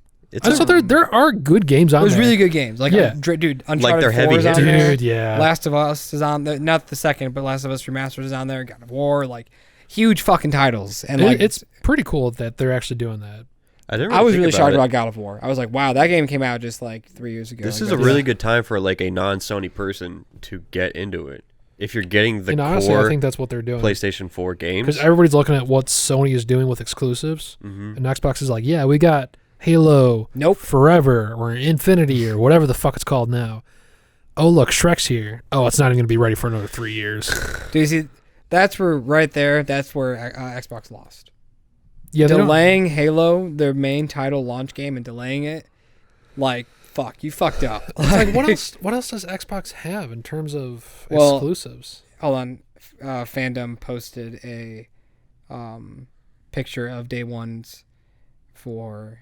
So there are good games on there. There's really good games. Like, dude, Uncharted like they're 4 is on there. Dude, yeah. Last of Us is on there. Not the second, but Last of Us Remastered is on there. God of War, like, huge fucking titles. And like, it's pretty cool that they're actually doing that. I was really shocked about God of War. I was like, wow, that game came out just like 3 years ago. This is a really good time for like a non-Sony person to get into it. If you're getting the honestly, I think that's what they're doing. PlayStation 4 games. Because everybody's looking at what Sony is doing with exclusives. And Xbox is like, yeah, we got Halo Nope. Forever or Infinity or whatever the fuck it's called now. Oh, look, Shrek's here. Oh, it's not even going to be ready for another 3 years. Do you see? That's where That's where Xbox lost. Yeah, they don't- Delaying Halo, their main title launch game, and delaying it, like fuck, you fucked up. It's like what else? What else does Xbox have in terms of Well, exclusives? Hold on, Fandom posted a picture of day ones for.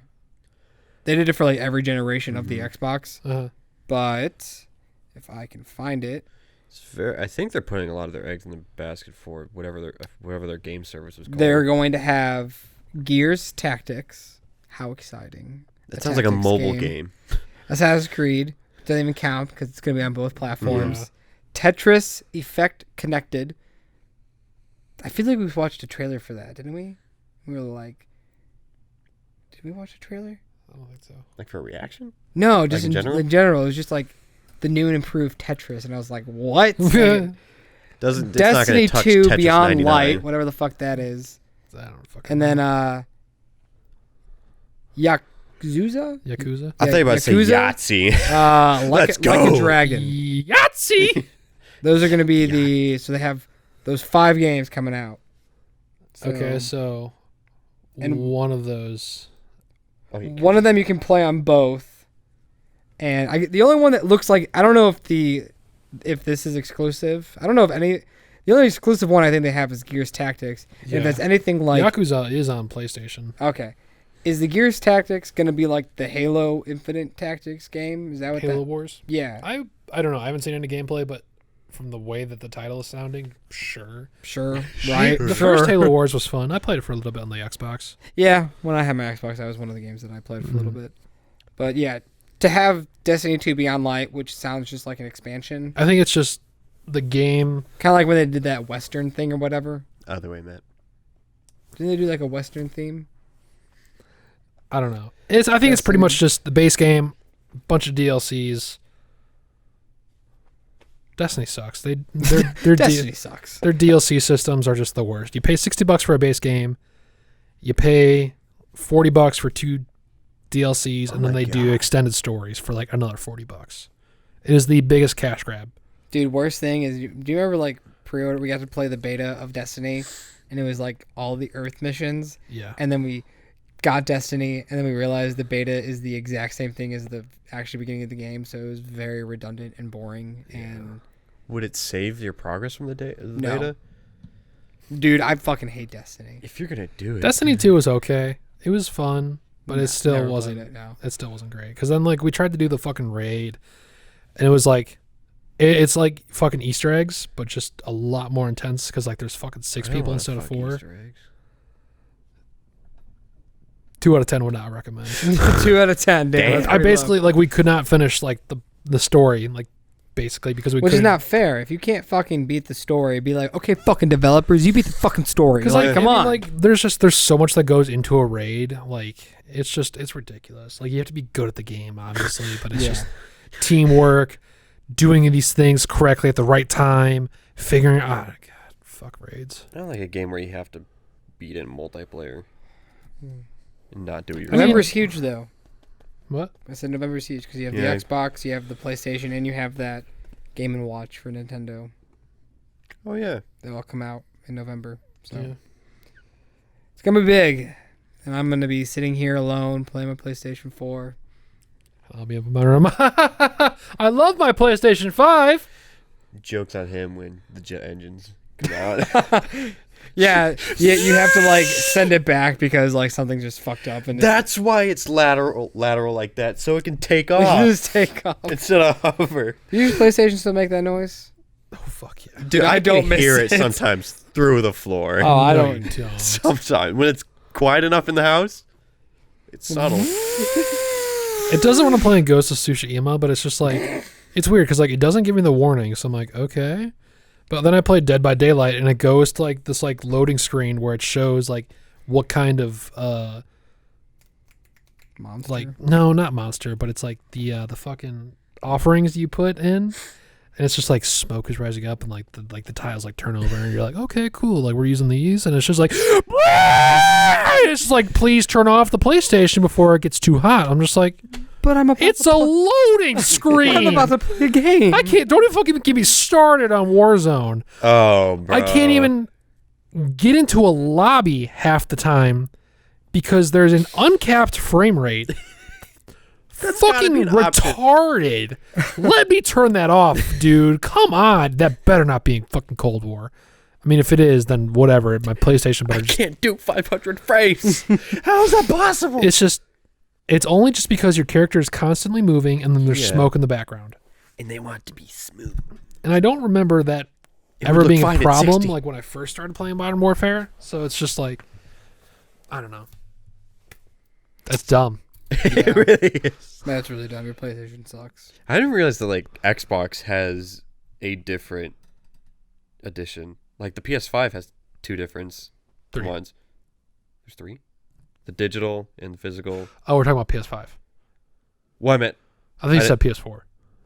They did it for like every generation of the Xbox, but if I can find it, I think they're putting a lot of their eggs in the basket for whatever their game service was called. they're going to have Gears Tactics. How exciting! That sounds like a mobile game. Assassin's Creed doesn't even count because it's going to be on both platforms. Tetris Effect Connected. I feel like we watched a trailer for that, didn't we? We were like, did we watch a trailer? I don't think so. Like for a reaction? No, just in general? in general. It was just like the new and improved Tetris, and I was like, what? Like, It's Destiny not gonna touch 2 Tetris Beyond 99. Light, whatever the fuck that is. I don't fucking And know. then Yakuza? Yakuza. I thought you were about to say Yakuza? Yahtzee. Like Let's a go. Dragon. Yahtzee. Those are going to be so they have those 5 games coming out. So Okay, so And- one of those. Oh, you one of them you can play on both. And the only one that looks like, I don't know if this is exclusive. I don't know if any. The only exclusive one I think they have is Gears Tactics. Yeah. If that's anything like Yakuza is on PlayStation. okay, is the Gears Tactics gonna be like the Halo Infinite Tactics game? Is that what Halo that? Wars. Yeah, I don't know. I haven't seen any gameplay, but from the way that the title is sounding, sure. sure, right, The sure. first Halo Wars was fun. I played it for a little bit on the Xbox. Yeah, when I had my Xbox, that was one of the games that I played for a little Mm-hmm. bit. But yeah, to have Destiny 2 Beyond Light, which sounds just like an expansion, I think it's just the game. kind of like when they did that Western thing or whatever. Other way, Matt. Didn't they do like a Western theme? I don't know. I think it's pretty Destiny. much just the base game, bunch of DLCs. Destiny sucks. Their Destiny sucks. their DLC systems are just the worst. You pay $60 for a base game, you pay $40 for 2 DLCs, and then they do extended stories for like another $40. It is the biggest cash grab. Dude, worst thing is, do you remember like pre-order? We got to play the beta of Destiny, and it was like all the Earth missions, Yeah. and then we got Destiny, and then we realized the beta is the exact same thing as the actual beginning of the game, so it was very redundant and boring. And Would it save your progress from the No. beta? dude, I fucking hate Destiny. If you're gonna do it, Destiny 2 was okay. It was fun, but No, it still never played wasn't. it, no. It still wasn't great. Because then like we tried to do the fucking raid, and it was like, it's like fucking Easter eggs, but just a lot more intense. Because like there's fucking 6 I don't people wanna instead of fuck 4. Easter eggs. 2 out of 10 would not recommend. 2 out of 10. Damn, that's I pretty basically low. like we could not finish like the story like basically because we Which is couldn't. not fair. If you can't fucking beat the story, be like, okay, fucking developers, you beat the fucking story. Because Like, like come I mean, on. like there's so much that goes into a raid. Like it's ridiculous. Like you have to be good at the game, obviously, but it's Yeah. just teamwork, doing these things correctly at the right time, figuring out. Oh, God, fuck raids. I don't like a game where you have to beat it in multiplayer and not do it yourself. November's huge, though. What? I said November's huge because you have Yeah. the Xbox, you have the PlayStation, and you have that Game & Watch for Nintendo. Oh yeah. They all come out in November. So Yeah. it's going to be big. And I'm going to be sitting here alone playing my PlayStation 4. I'll be up in my room. I love my PlayStation 5. Jokes on him when the jet engines come out. Yeah, you have to like send it back because like something just fucked up and That's why it's lateral like that, so it can take it off just take off. instead of hover. Do you use PlayStation still make that noise? Oh fuck yeah. Dude, I I don't can miss hear it it. sometimes through the floor. Oh, I No, don't. you don't. Sometimes when it's quiet enough in the house, it's subtle. It doesn't when I'm playing Ghost of Tsushima, but it's just like it's weird because like it doesn't give me the warning, so I'm like okay. But then I played Dead by Daylight, and it goes to like this like loading screen where it shows like what kind of Monster. like no, not monster, but it's like the fucking offerings you put in, and it's just like smoke is rising up and like the tiles like turn over and you're like, okay, cool, like we're using these, and it's just like it's just like, please turn off the PlayStation before it gets too hot. I'm just like, But I'm about it's a loading screen. I'm about to play a game. I can't. Don't even fucking get me started on Warzone. Oh, bro. I can't even get into a lobby half the time because there's an uncapped frame rate. Fucking retarded. Let me turn that off, dude. Come on. That better not be fucking Cold War. I mean, if it is, then whatever. My PlayStation better just... can't do 500 frames. How is that possible? It's only just because your character is constantly moving and then there's smoke in the background. And they want it to be smooth. And I don't remember that ever being a problem like when I first started playing Modern Warfare. So it's just like, I don't know. That's dumb. It really is. That's really dumb. Your PlayStation sucks. I didn't realize that like Xbox has a different edition. Like the PS5 has two different ones. There's three? The digital and the physical. Oh, we're talking about PS5. Well, I meant... I think you said PS4.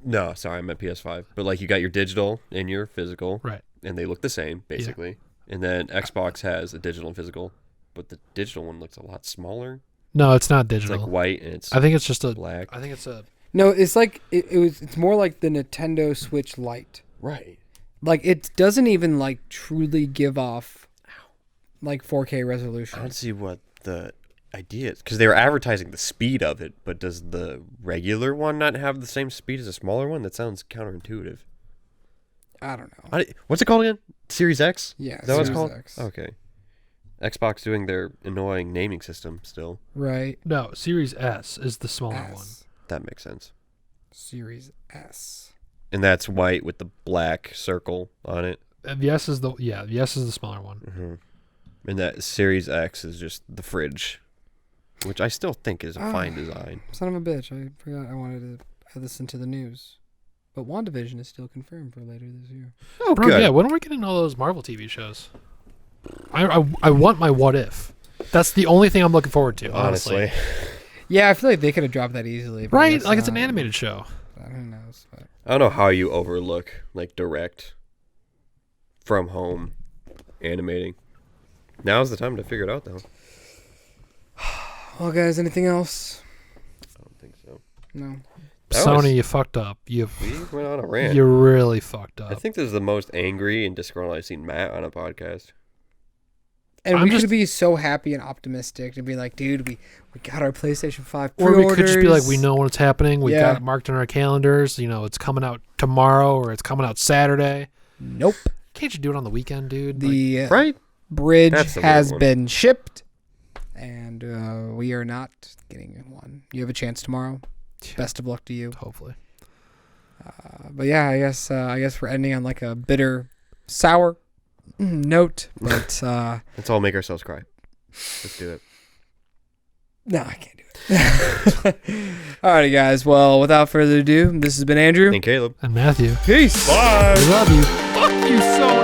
No, sorry, I meant PS5. But like you got your digital and your physical. Right. And they look the same, basically. Yeah. And then Xbox has a digital and physical. But the digital one looks a lot smaller. No, it's not digital. It's like white and it's I think it's just a black. I think it's a... No, it's like it's more like the Nintendo Switch Lite. Right. Like it doesn't even like truly give off like 4K resolution. I don't see what the idea is, because they were advertising the speed of it, but does the regular one not have the same speed as a smaller one? That sounds counterintuitive. I don't know. What's it called again? Series X? Yeah, Is that what it's Series called? X. Okay. Xbox doing their annoying naming system still. Right. No, Series S is the smaller one. S. That makes sense. Series S. And that's white with the black circle on it. The S is the smaller one. Mm-hmm. And that Series X is just the fridge, which I still think is a fine design. Son of a bitch. I forgot I wanted to add this into the news. But WandaVision is still confirmed for later this year. Oh, Bro, good. yeah, when are we getting all those Marvel TV shows? I want my What If. That's the only thing I'm looking forward to, honestly. Yeah, I feel like they could have dropped that easily. but Right? that's Like it's an not- animated show. I don't know. But I don't know how you overlook like direct from home animating. Now's the time to figure it out, though. well, guys, anything else? I don't think so. No. That Sony, was- you fucked up. You We went on a rant. you really fucked up. I think this is the most angry and disgruntled I've seen Matt on a podcast. And I'm we just- could be so happy and optimistic and be like, dude, we got our PlayStation 5 Or pre-orders. we could just be like, we know when it's happening. We Yeah. got it marked on our calendars. You know, it's coming out tomorrow or it's coming out Saturday. Nope. Can't you do it on the weekend, dude? The Right? bridge That's the has weird one. been shipped, and we are not getting one. You have a chance tomorrow. Like, Best of luck to you. hopefully. But yeah, I guess we're ending on like a bitter, sour note. But Let's all make ourselves cry. Let's do it. no, I can't do it. Alrighty, guys. Well, without further ado, this has been Andrew. And Caleb. And Matthew, Peace. Bye. we love you. Fuck you so